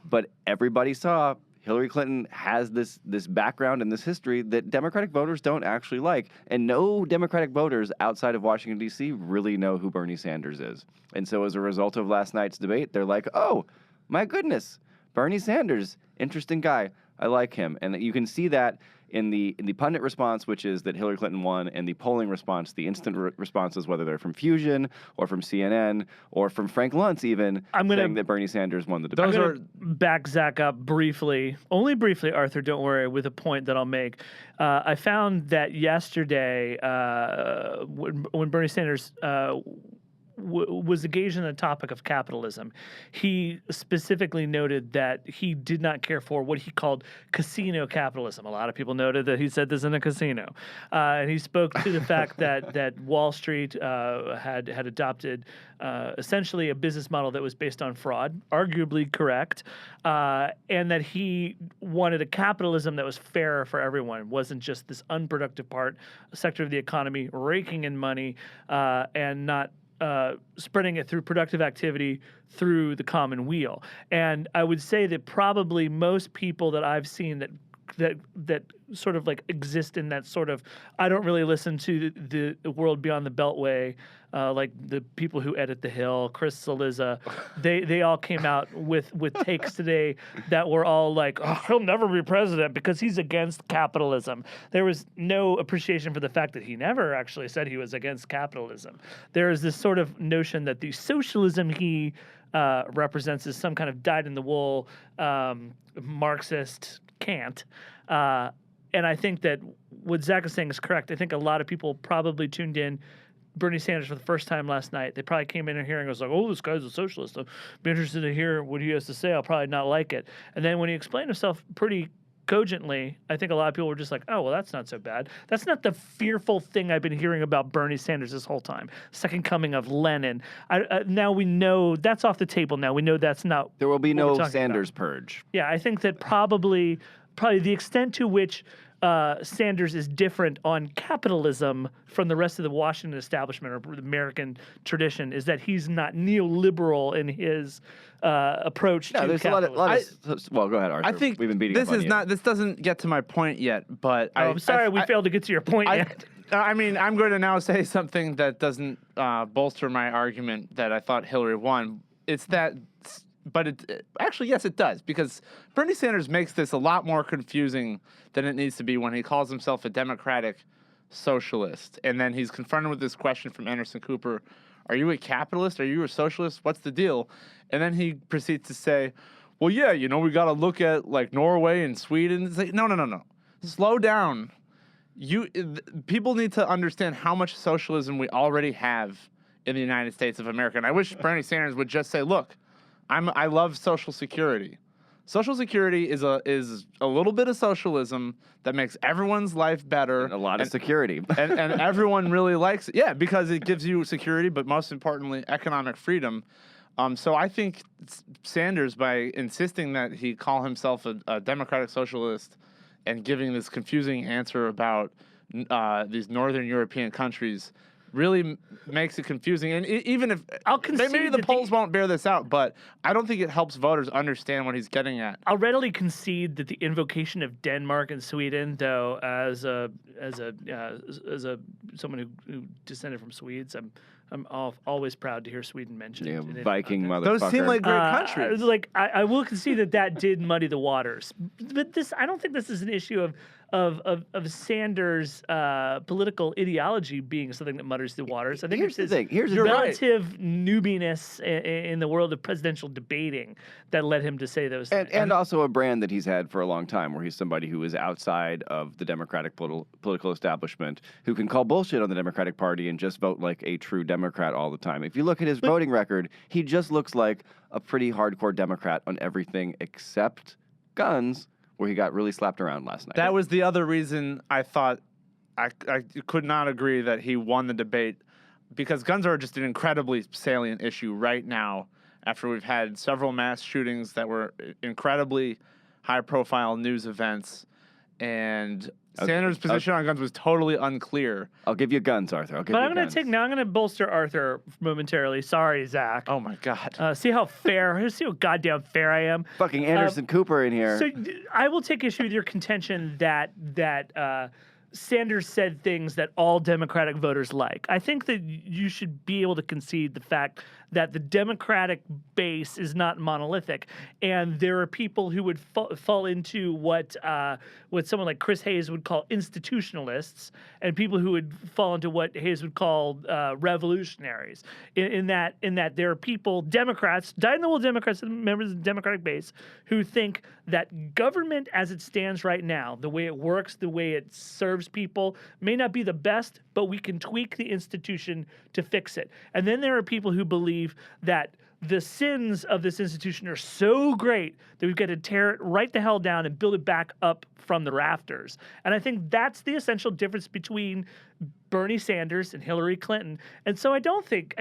Speaker 7: But everybody saw Hillary Clinton has this background and this history that Democratic voters don't actually like. And no Democratic voters outside of Washington, D.C. really know who Bernie Sanders is. And so as a result of last night's debate, they're like, oh, my goodness, Bernie Sanders, interesting guy. I like him. And you can see that in the pundit response, which is that Hillary Clinton won, and the polling response, the instant responses, whether they're from Fusion or from CNN or from Frank Luntz even, saying that Bernie Sanders won the debate.
Speaker 1: I'm going to back Zach up briefly, only briefly, Arthur, don't worry, with a point that I'll make. I found that yesterday when Bernie Sanders was engaged in the topic of capitalism, he specifically noted that he did not care for what he called casino capitalism. A lot of people noted that he said this in a casino. And he spoke to the fact that Wall Street had adopted essentially a business model that was based on fraud, arguably correct, and that he wanted a capitalism that was fairer for everyone. It wasn't just this unproductive sector of the economy raking in money and not spreading it through productive activity through the common weal. And I would say that probably most people that I've seen that sort of like exist in that sort of, I don't really listen to the world beyond the Beltway, like the people who edit The Hill, Chris Cillizza, they all came out with takes today that were all like, oh, he'll never be president because he's against capitalism. There was no appreciation for the fact that he never actually said he was against capitalism. There is this sort of notion that the socialism he represents is some kind of dyed-in-the-wool Marxist cant. And I think that what Zach is saying is correct. I think a lot of people probably tuned in Bernie Sanders for the first time last night. They probably came in and hearing, I was like, oh, this guy's a socialist. I'll be interested to hear what he has to say. I'll probably not like it. And then when he explained himself pretty cogently, I think a lot of people were just like, oh, well, that's not so bad. That's not the fearful thing I've been hearing about Bernie Sanders this whole time. Second coming of Lenin. Now we know that's off the table now. We know that's not.
Speaker 7: There will be no Sanders purge.
Speaker 1: Yeah, I think that probably the extent to which Sanders is different on capitalism from the rest of the Washington establishment or the American tradition is that he's not neoliberal in his approach to
Speaker 7: there's
Speaker 1: capitalism.
Speaker 7: a lot of well, go ahead, Arthur.
Speaker 4: I think
Speaker 7: we've been beating
Speaker 4: this
Speaker 7: up on
Speaker 4: is
Speaker 7: you.
Speaker 4: not. This doesn't get to my point yet, but
Speaker 1: I'm sorry we failed to get to your point yet.
Speaker 4: I mean, I'm going to now say something that doesn't bolster my argument that I thought Hillary won. It's that. But actually, yes, it does, because Bernie Sanders makes this a lot more confusing than it needs to be when he calls himself a democratic socialist. And then he's confronted with this question from Anderson Cooper, are you a capitalist? Are you a socialist? What's the deal? And then he proceeds to say, well, yeah, we got to look at like Norway and Sweden. It's like, no. Slow down. People need to understand how much socialism we already have in the United States of America. And I wish Bernie Sanders would just say, look, I love Social Security. Social Security is a little bit of socialism that makes everyone's life better.
Speaker 7: And a lot of security.
Speaker 4: and everyone really likes it. Yeah, because it gives you security, but most importantly, economic freedom. So I think Sanders, by insisting that he call himself a democratic socialist and giving this confusing answer about these Northern European countries, really makes it confusing. And even if
Speaker 1: I'll concede
Speaker 4: maybe the polls won't bear this out, but I don't think it helps voters understand what he's getting at.
Speaker 1: I'll readily concede that the invocation of Denmark and Sweden, though, as someone who descended from Swedes, I'm always proud to hear Sweden mentioned.
Speaker 7: Yeah, Viking motherfucker.
Speaker 4: Those seem like great countries.
Speaker 1: I will concede that did muddy the waters, but I don't think this is an issue of Sanders' political ideology being something that mutters the waters. I think
Speaker 7: Here's
Speaker 1: it's
Speaker 7: the thing. Here's the
Speaker 1: relative newbiness in the world of presidential debating that led him to say those things.
Speaker 7: And also a brand that he's had for a long time, where he's somebody who is outside of the Democratic political establishment, who can call bullshit on the Democratic Party and just vote like a true Democrat all the time. If you look at his voting record, he just looks like a pretty hardcore Democrat on everything except guns, where he got really slapped around last night.
Speaker 4: That was the other reason I thought I could not agree that he won the debate, because guns are just an incredibly salient issue right now after we've had several mass shootings that were incredibly high-profile news events. And Sanders' position on guns was totally unclear.
Speaker 7: I'll give you guns, Arthur.
Speaker 1: But I'm going to bolster Arthur momentarily. Sorry, Zach.
Speaker 4: Oh my God.
Speaker 1: See how how goddamn fair I am.
Speaker 7: Fucking Anderson Cooper in here.
Speaker 1: So I will take issue with your contention that Sanders said things that all Democratic voters like. I think that you should be able to concede the fact that the Democratic base is not monolithic, and there are people who would fall into what someone like Chris Hayes would call institutionalists, and people who would fall into what Hayes would call revolutionaries. In that there are people, Democrats, dyed-in-the-wool Democrats, members of the Democratic base, who think that government as it stands right now, the way it works, the way it serves people, may not be the best, but we can tweak the institution to fix it. And then there are people who believe that the sins of this institution are so great that we've got to tear it right the hell down and build it back up from the rafters. And I think that's the essential difference between Bernie Sanders and Hillary Clinton. And so I don't think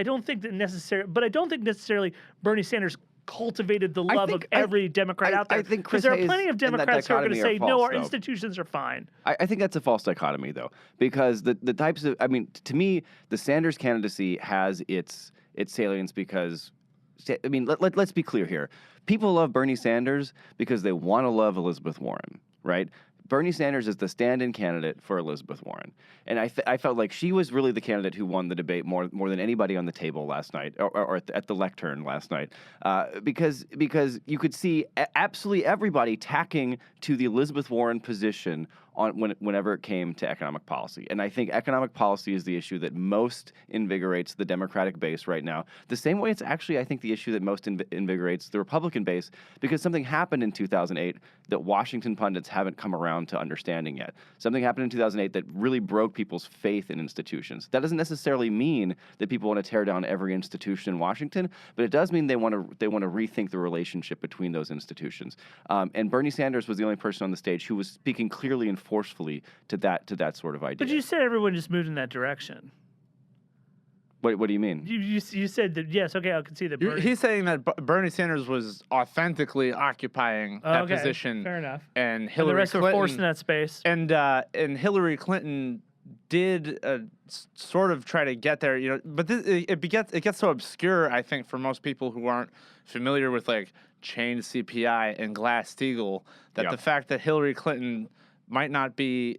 Speaker 1: necessarily Bernie Sanders cultivated the love of every Democrat out there.
Speaker 7: I think
Speaker 1: because there are plenty of Democrats who are going to say, no, our institutions are fine.
Speaker 7: I think that's a false dichotomy, though, because the types of, to me, the Sanders candidacy has its salience because, let's be clear here. People love Bernie Sanders because they want to love Elizabeth Warren, right? Bernie Sanders is the stand-in candidate for Elizabeth Warren. And I felt like she was really the candidate who won the debate more than anybody on the table last night, or at the lectern last night, because you could see absolutely everybody tacking to the Elizabeth Warren position whenever it came to economic policy. And I think economic policy is the issue that most invigorates the Democratic base right now. The same way it's actually, I think, the issue that most invigorates the Republican base, because something happened in 2008 that Washington pundits haven't come around to understanding yet. Something happened in 2008 that really broke people's faith in institutions. That doesn't necessarily mean that people want to tear down every institution in Washington, but it does mean they want to rethink the relationship between those institutions. And Bernie Sanders was the only person on the stage who was speaking clearly and forcefully to that sort of idea.
Speaker 1: But you said everyone just moved in that direction.
Speaker 7: What do you mean?
Speaker 1: You said that, yes, okay, I can see that.
Speaker 4: He's saying that Bernie Sanders was authentically occupying that position.
Speaker 1: Fair enough.
Speaker 4: And Hillary
Speaker 1: the rest
Speaker 4: Clinton,
Speaker 1: were forced in that space.
Speaker 4: And Hillary Clinton did sort of try to get there, but it gets so obscure, I think, for most people who aren't familiar with like chained CPI and Glass-Steagall, that the fact that Hillary Clinton might be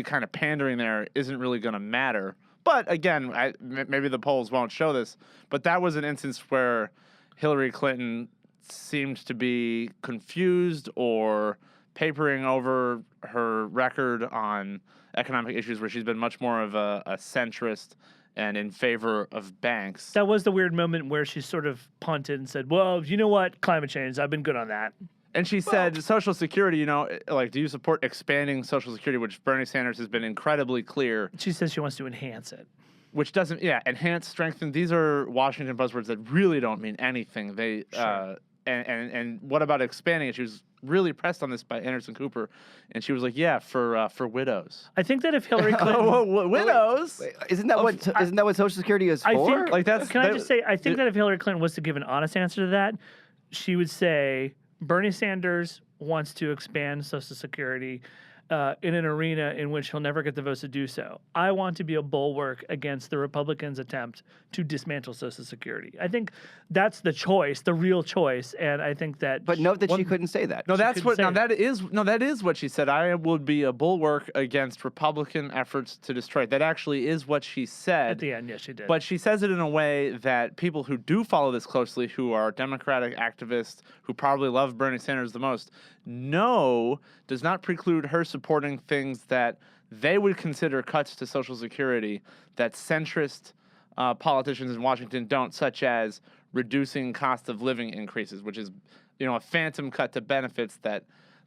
Speaker 4: kind of pandering there isn't really going to matter. But again, maybe the polls won't show this, but that was an instance where Hillary Clinton seemed to be confused or papering over her record on economic issues, where she's been much more of a centrist and in favor of banks.
Speaker 1: That was the weird moment where she sort of punted and said, well, you know what? Climate change, I've been good on that.
Speaker 4: And she said, Social Security, do you support expanding Social Security, which Bernie Sanders has been incredibly clear.
Speaker 1: She says she wants to enhance it.
Speaker 4: Which doesn't, enhance, strengthen. These are Washington buzzwords that really don't mean anything. They,
Speaker 1: sure.
Speaker 4: And what about expanding it? She was really pressed on this by Anderson Cooper, and she was like, for widows.
Speaker 1: I think that if Hillary Clinton...
Speaker 4: widows?
Speaker 7: Wait, isn't that what Social Security is for?
Speaker 1: I think that if Hillary Clinton was to give an honest answer to that, she would say, Bernie Sanders wants to expand Social Security in an arena in which he'll never get the votes to do so. I want to be a bulwark against the Republicans' attempt to dismantle Social Security. I think that's the choice, the real choice, and I think that.
Speaker 7: But note that she couldn't say that.
Speaker 4: No, that is what she said. I would be a bulwark against Republican efforts to destroy it. That actually is what she said
Speaker 1: at the end. Yes, she did.
Speaker 4: But she says it in a way that people who do follow this closely, who are Democratic activists, who probably love Bernie Sanders the most, does not preclude her supporting things that they would consider cuts to Social Security that centrist politicians in Washington don't, such as reducing cost of living increases, which is, a phantom cut to benefits that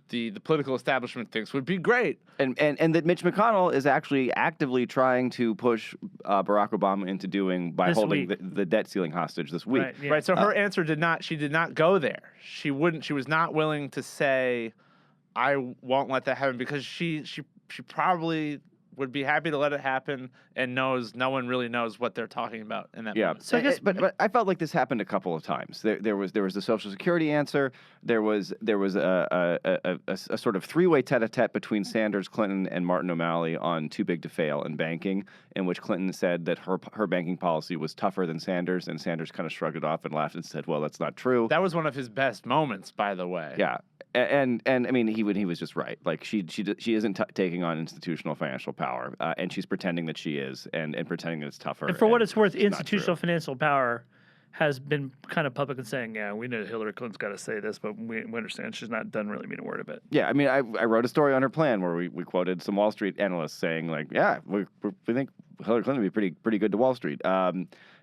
Speaker 4: the political establishment thinks would be great.
Speaker 7: And that Mitch McConnell is actually actively trying to push Barack Obama into doing by holding the debt ceiling hostage this week.
Speaker 1: Right, yeah.
Speaker 4: Right. So her answer she did not go there. She was not willing to say, I won't let that happen, because she probably would be happy to let it happen and knows no one really knows what they're talking about in that moment.
Speaker 1: So I guess,
Speaker 7: but I felt like this happened a couple of times. There was the Social Security answer. There was a sort of three-way tete-a-tete between Sanders, Clinton, and Martin O'Malley on too big to fail in banking, in which Clinton said that her banking policy was tougher than Sanders, and Sanders kind of shrugged it off and laughed and said, "Well, that's not true."
Speaker 4: That was one of his best moments, by the way.
Speaker 7: Yeah. And I mean, he was just right. Like she isn't taking on institutional financial power, and she's pretending that she is, and pretending that it's tougher.
Speaker 1: And for what it's worth, institutional financial power has been kind of public and saying, yeah, we know Hillary Clinton's got to say this, but we understand she's not done really mean a word of it.
Speaker 7: Yeah, I mean, I wrote a story on her plan where we quoted some Wall Street analysts saying, like, yeah, we think Hillary Clinton would be pretty good to Wall Street.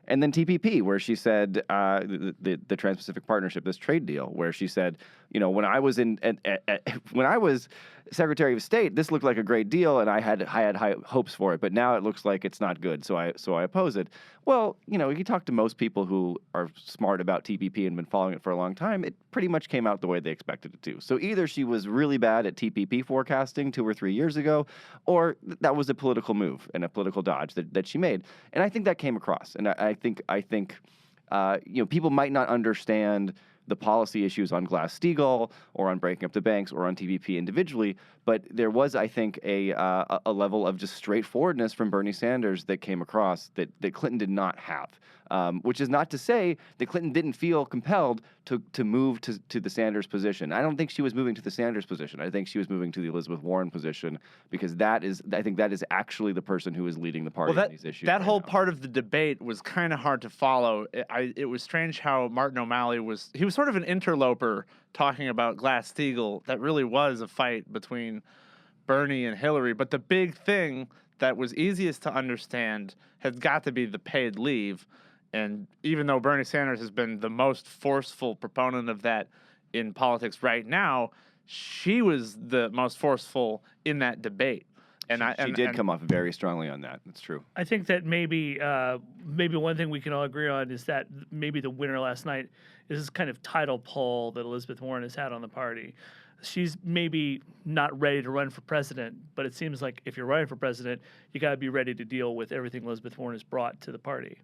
Speaker 7: And then TPP, where she said the Trans-Pacific Partnership, this trade deal, where she said, you know, when I was when I was Secretary of State, this looked like a great deal, and I had high hopes for it. But now it looks like it's not good, so I oppose it. Well, you know, you talk to most people who are smart about TPP and been following it for a long time, it pretty much came out the way they expected it to. So either she was really bad at TPP forecasting 2 or 3 years ago, or that was a political move and a political dodge that she made. And I think that came across. And I think you know, people might not understand the policy issues on Glass-Steagall or on breaking up the banks or on TPP individually, but there was, I think, a level of just straightforwardness from Bernie Sanders that came across that Clinton did not have, which is not to say that Clinton didn't feel compelled to move to the Sanders position. I don't think she was moving to the Sanders position. I think she was moving to the Elizabeth Warren position because I think that is actually the person who is leading the party on these issues.
Speaker 4: That whole part of the debate was kind of hard to follow. It was strange how Martin O'Malley was sort of an interloper talking about Glass-Steagall. That really was a fight between Bernie and Hillary. But the big thing that was easiest to understand has got to be the paid leave. And even though Bernie Sanders has been the most forceful proponent of that in politics right now, she was the most forceful in that debate. And
Speaker 7: she did come off very strongly on that. That's true.
Speaker 1: I think that maybe one thing we can all agree on is that maybe the winner last night is this kind of tidal pull that Elizabeth Warren has had on the party. She's maybe not ready to run for president, but it seems like if you're running for president, you got to be ready to deal with everything Elizabeth Warren has brought to the party.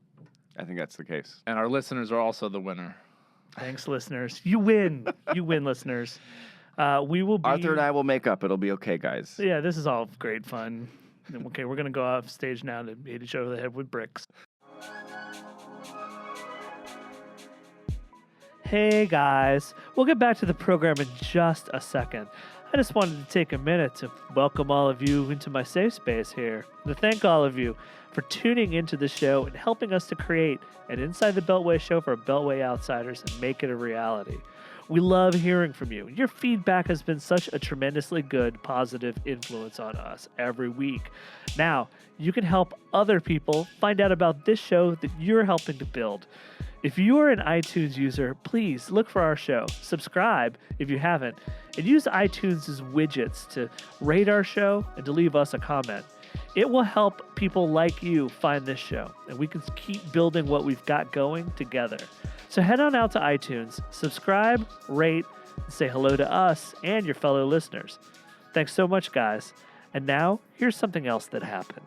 Speaker 7: I think that's the case.
Speaker 4: And our listeners are also the winner.
Speaker 1: Thanks, listeners. You win. You win, listeners. We will be...
Speaker 7: Arthur and I will make up. It'll be okay, guys.
Speaker 1: Yeah, this is all great fun. Okay, we're going to go off stage now to hit each other over the head with bricks. Hey, guys. We'll get back to the program in just a second. I just wanted to take a minute to welcome all of you into my safe space here, and to thank all of you for tuning into the show and helping us to create an Inside the Beltway show for Beltway outsiders and make it a reality. We love hearing from you. Your feedback has been such a tremendously good, positive influence on us every week. Now, you can help other people find out about this show that you're helping to build. If you are an iTunes user, please look for our show, subscribe if you haven't, and use iTunes' widgets to rate our show and to leave us a comment. It will help people like you find this show, and we can keep building what we've got going together. So head on out to iTunes, subscribe, rate, and say hello to us and your fellow listeners. Thanks so much, guys. And now, here's something else that happened.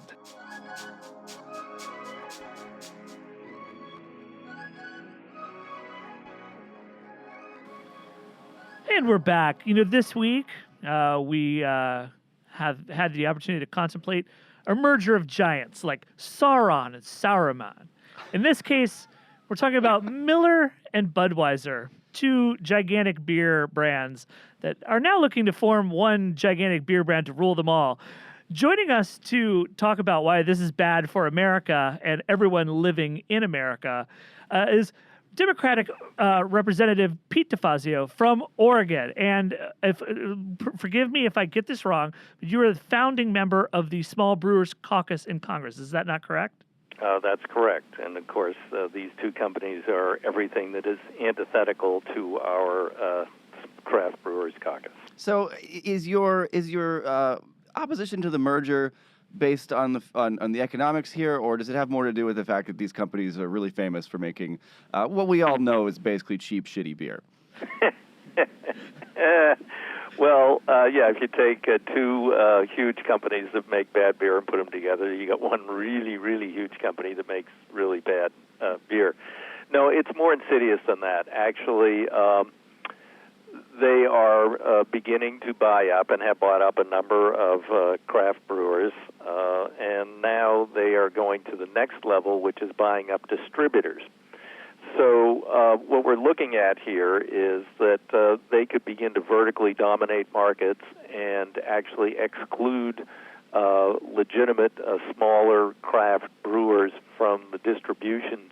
Speaker 1: And we're back. You know, this week we have had the opportunity to contemplate a merger of giants like Sauron and Saruman. In this case, we're talking about Miller and Budweiser, two gigantic beer brands that are now looking to form one gigantic beer brand to rule them all. Joining us to talk about why this is bad for America and everyone living in America is Democratic Representative Pete DeFazio from Oregon. And forgive me if I get this wrong, but you are the founding member of the Small Brewers Caucus in Congress. Is that not correct?
Speaker 9: That's correct. And, of course, these two companies are everything that is antithetical to our Craft Brewers Caucus.
Speaker 7: So is your opposition to the merger based on the economics here, or does it have more to do with the fact that these companies are really famous for making what we all know is basically cheap, shitty beer?
Speaker 9: Well, if you take two huge companies that make bad beer and put them together, you got one really, really huge company that makes really bad beer. No, it's more insidious than that. Actually, they are beginning to buy up and have bought up a number of craft brewers, and now they are going to the next level, which is buying up distributors. So what we're looking at here is that they could begin to vertically dominate markets and actually exclude legitimate smaller craft brewers from the distribution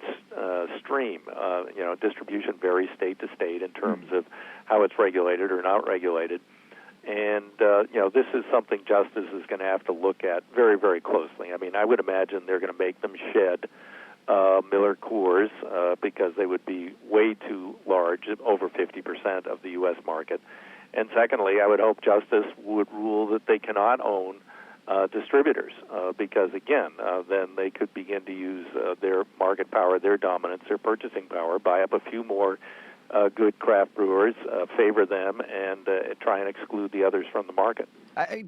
Speaker 9: stream. Distribution varies state to state in terms of how it's regulated or not regulated. And, this is something Justice is going to have to look at very, very closely. I mean, I would imagine they're going to make them shed Miller Coors because they would be way too large, over 50% of the U.S. market. And secondly, I would hope Justice would rule that they cannot own distributors because, again, then they could begin to use their market power, their dominance, their purchasing power, buy up a few more good craft brewers, favor them, and try and exclude the others from the market.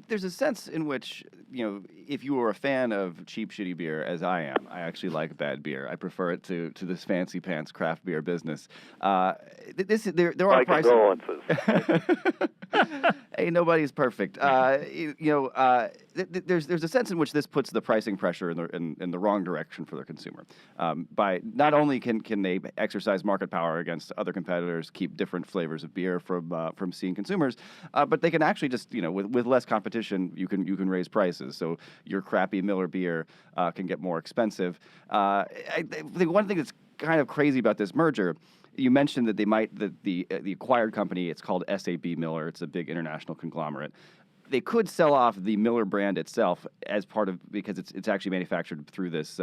Speaker 7: There's a sense in which, if you were a fan of cheap, shitty beer, as I am, I actually like bad beer. I prefer it to this fancy pants craft beer business. There are prices.
Speaker 9: Condolences.
Speaker 7: Hey, nobody's perfect. There's a sense in which this puts the pricing pressure in the wrong direction for the consumer. By not only can they exercise market power against other competitors, keep different flavors of beer from seeing consumers, but they can actually just with less competition, you can raise prices. So your crappy Miller beer can get more expensive. I think one thing that's kind of crazy about this merger. You mentioned that the acquired company, it's called SAB Miller. It's a big international conglomerate. They could sell off the Miller brand itself as part of, because it's actually manufactured through this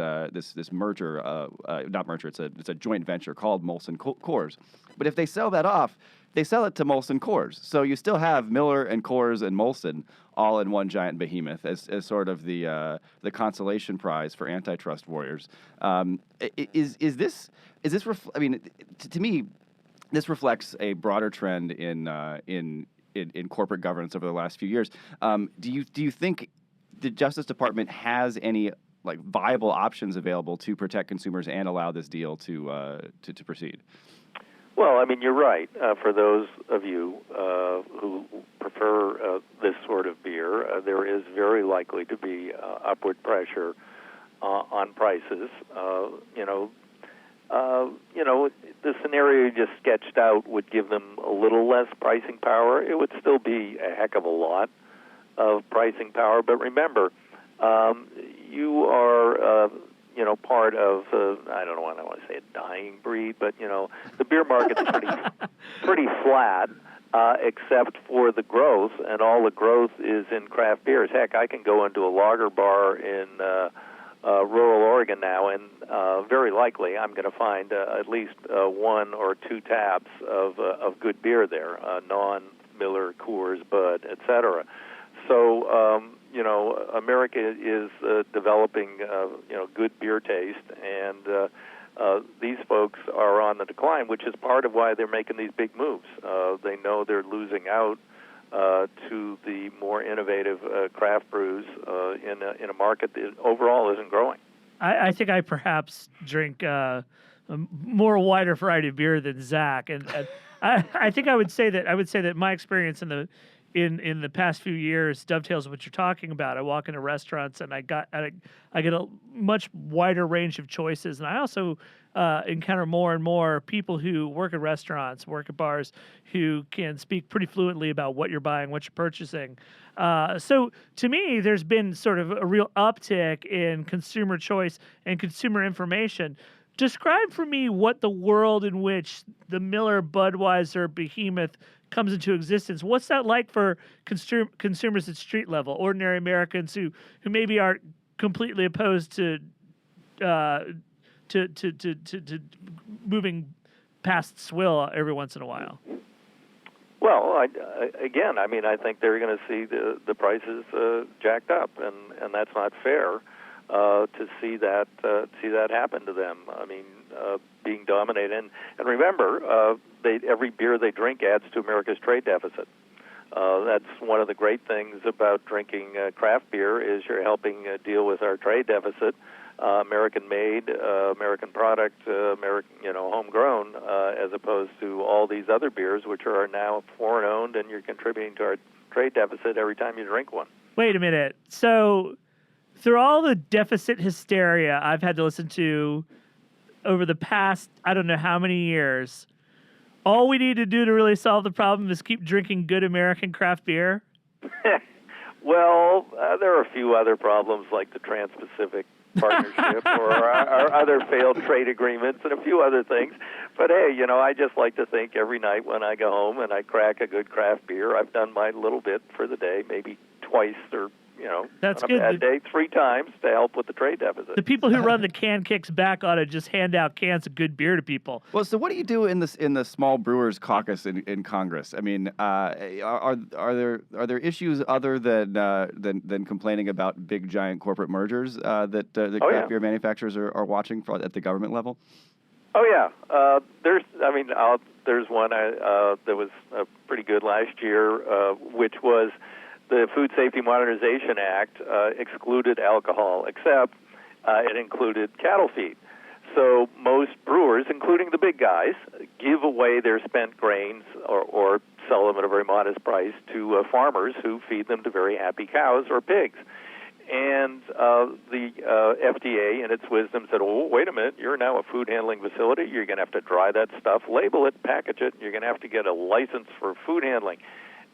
Speaker 7: merger, not merger. It's a joint venture called Molson Coors. But if they sell that off, they sell it to Molson Coors. So you still have Miller and Coors and Molson all in one giant behemoth as sort of the consolation prize for antitrust warriors. Is this? To me, this reflects a broader trend in corporate governance over the last few years. Do you think the Justice Department has any viable options available to protect consumers and allow this deal to proceed?
Speaker 9: Well, I mean, you're right. For those of you who prefer this sort of beer, there is very likely to be upward pressure on prices. The scenario you just sketched out would give them a little less pricing power. It would still be a heck of a lot of pricing power. But remember, you are, part of, I don't want to say a dying breed, but, the beer market's pretty flat, except for the growth, and all the growth is in craft beers. Heck, I can go into a lager bar in rural Oregon now, and very likely I'm going to find at least one or two taps of good beer there, non-Miller, Coors, Bud, etc. So, America is developing, good beer taste, and these folks are on the decline, which is part of why they're making these big moves. They know they're losing out to the more innovative craft brews in a market that overall isn't growing.
Speaker 1: I think I perhaps drink a more wider variety of beer than Zach, and I think I would say that my experience in the past few years dovetails with what you're talking about. I walk into restaurants and I get a much wider range of choices, and I also encounter more and more people who work at restaurants, work at bars, who can speak pretty fluently about what you're buying, what you're purchasing. So to me, there's been sort of a real uptick in consumer choice and consumer information. Describe for me what the world in which the Miller Budweiser behemoth comes into existence. What's that like for consumers at street level, ordinary Americans who maybe aren't completely opposed to moving past swill every once in a while?
Speaker 9: Well, I think they're going to see the prices jacked up, and that's not fair to see that happen to them. I mean, being dominated, and remember, every beer they drink adds to America's trade deficit. That's one of the great things about drinking craft beer is you're helping deal with our trade deficit. American-made, American product, American, homegrown, as opposed to all these other beers, which are now foreign-owned, and you're contributing to our trade deficit every time you drink one.
Speaker 1: Wait a minute. So, through all the deficit hysteria I've had to listen to over the past, I don't know how many years, all we need to do to really solve the problem is keep drinking good American craft beer?
Speaker 9: Well, there are a few other problems like the Trans-Pacific Partnership or our other failed trade agreements and a few other things. But hey, I just like to think every night when I go home and I crack a good craft beer, I've done my little bit for the day, maybe twice or,
Speaker 1: That's
Speaker 9: on a bad day, 3 times to help with the trade deficit.
Speaker 1: The people who run the Can Kicks back ought to just hand out cans of good beer to people.
Speaker 7: Well, so what do you do in the small brewers caucus in Congress? I mean, are there issues other than complaining about big giant corporate mergers that craft beer manufacturers are watching at the government level?
Speaker 9: Oh yeah, there's one that was pretty good last year, which was the Food Safety Modernization Act excluded alcohol, except it included cattle feed. So most brewers, including the big guys, give away their spent grains or sell them at a very modest price to farmers who feed them to very happy cows or pigs. And the FDA, in its wisdom, said, oh, wait a minute, you're now a food handling facility. You're going to have to dry that stuff, label it, package it. You're going to have to get a license for food handling.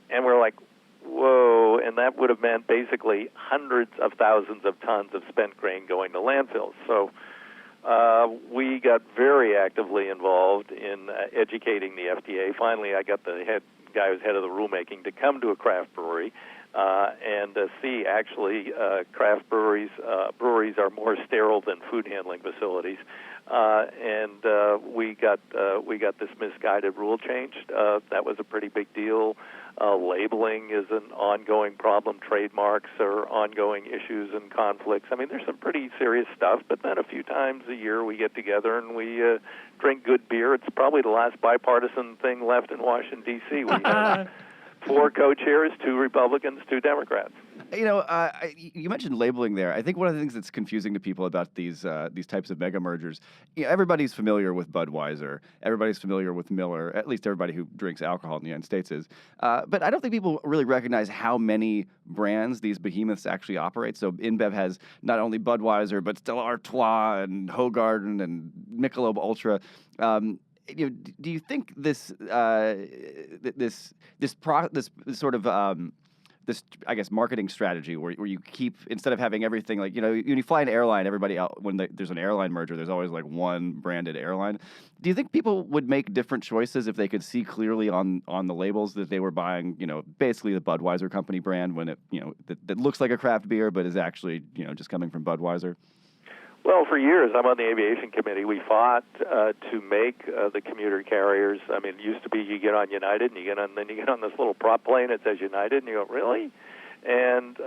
Speaker 9: And we're like, whoa, and that would have meant basically hundreds of thousands of tons of spent grain going to landfills. So we got very actively involved in educating the FDA. Finally, I got the guy who's head of the rulemaking to come to a craft brewery and see actually craft breweries are more sterile than food handling facilities. And we got this misguided rule changed. That was a pretty big deal. Labeling is an ongoing problem. Trademarks are ongoing issues and conflicts. I mean, there's some pretty serious stuff, but then a few times a year we get together and we drink good beer. It's probably the last bipartisan thing left in Washington, D.C. We have 4 co-chairs, 2 Republicans, 2 Democrats.
Speaker 7: You mentioned labeling there. I think one of the things that's confusing to people about these types of mega mergers, everybody's familiar with Budweiser, everybody's familiar with Miller, at least everybody who drinks alcohol in the United States is. But I don't think people really recognize how many brands these behemoths actually operate. So InBev has not only Budweiser, but Stella Artois and Hoegaarden and Michelob Ultra. Do you think this sort of this, I guess, marketing strategy where you keep, instead of having everything like, when you fly an airline, everybody out, when there's an airline merger, there's always like one branded airline. Do you think people would make different choices if they could see clearly on the labels that they were buying, basically the Budweiser company brand when it, that looks like a craft beer, but is actually, just coming from Budweiser?
Speaker 9: Well, for years, I'm on the aviation committee. We fought to make the commuter carriers. I mean, it used to be you get on United, and then you get on this little prop plane that says United, and you go, really? And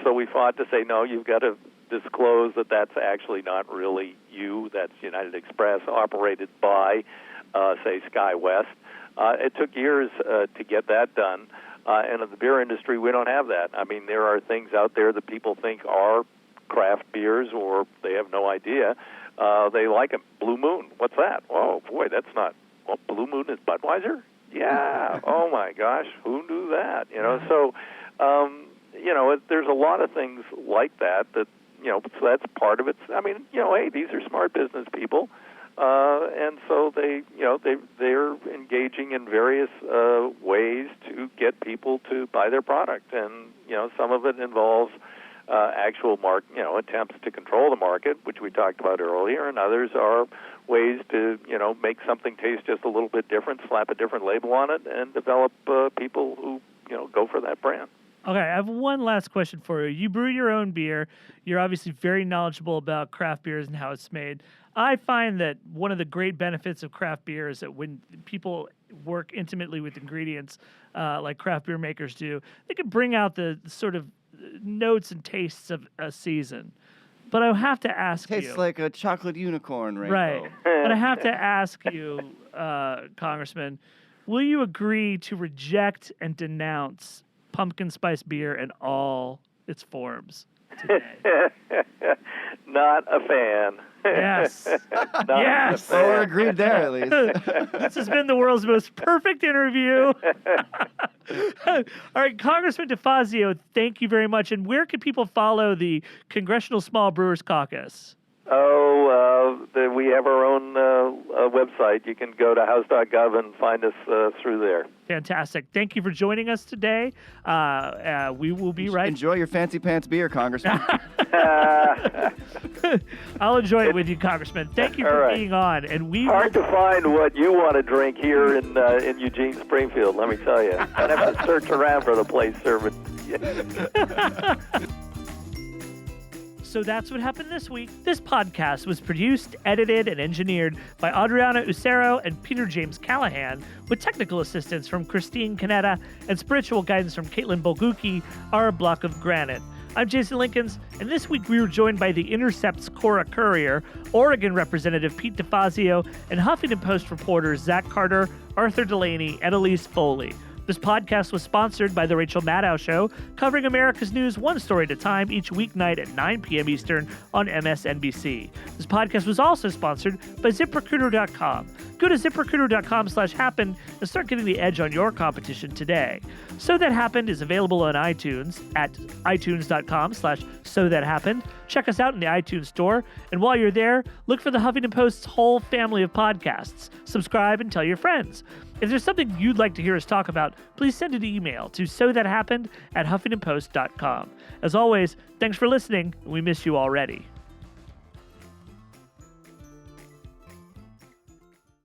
Speaker 9: so we fought to say, no, you've got to disclose that that's actually not really you. That's United Express, operated by, say, SkyWest. It took years to get that done. And in the beer industry, we don't have that. I mean, there are things out there that people think are craft beers, or they have no idea. They like them. Blue Moon, what's that? Oh, boy, that's not... Well, Blue Moon is Budweiser? Yeah. Oh, my gosh, who knew that? So, there's a lot of things like that, so that's part of it. I mean, hey, these are smart business people, and so they're engaging in various ways to get people to buy their product, and, some of it involves actual attempts to control the market, which we talked about earlier, and others are ways to, make something taste just a little bit different, slap a different label on it, and develop people who, go for that brand.
Speaker 1: Okay, I have one last question for you. You brew your own beer. You're obviously very knowledgeable about craft beers and how it's made. I find that one of the great benefits of craft beer is that when people work intimately with ingredients, like craft beer makers do, they can bring out the sort of notes and tastes of a season. But I have to ask you...
Speaker 7: Tastes like a chocolate unicorn rainbow.
Speaker 1: Right. But I have to ask you, Congressman, will you agree to reject and denounce pumpkin spice beer in all its forms today?
Speaker 9: Not a fan.
Speaker 1: Yes.
Speaker 9: Not
Speaker 1: Yes.
Speaker 9: a fan.
Speaker 7: Well, we're agreed there at least.
Speaker 1: This has been the world's most perfect interview. All right, Congressman DeFazio, thank you very much. And where can people follow the Congressional Small Brewers Caucus?
Speaker 9: We have our own website. You can go to house.gov and find us through there.
Speaker 1: Fantastic. Thank you for joining us today. We will be right.
Speaker 7: Enjoy your fancy pants beer, Congressman.
Speaker 1: I'll enjoy it with you, Congressman. Thank you for being on. And
Speaker 9: hard to find what you want to drink here in Eugene, Springfield. Let me tell you, I'd have to search around for the place serving.
Speaker 1: So that's what happened this week. This podcast was produced, edited, and engineered by Adriana Usero and Peter James Callahan, with technical assistance from Christine Canetta and spiritual guidance from Caitlin Bolguki, our block of granite. I'm Jason Linkins, and this week we were joined by the Intercept's Cora Courier, Oregon Representative Pete DeFazio, and Huffington Post reporters Zach Carter, Arthur Delaney, and Elise Foley. This podcast was sponsored by The Rachel Maddow Show, covering America's news one story at a time each weeknight at 9 p.m. Eastern on MSNBC. This podcast was also sponsored by ZipRecruiter.com. Go to ZipRecruiter.com/happen and start getting the edge on your competition today. So That Happened is available on iTunes at iTunes.com/SoThatHappened. Check us out in the iTunes store. And while you're there, look for the Huffington Post's whole family of podcasts. Subscribe and tell your friends. If there's something you'd like to hear us talk about, please send an email to sothathappened@huffingtonpost.com. As always, thanks for listening. We miss you already.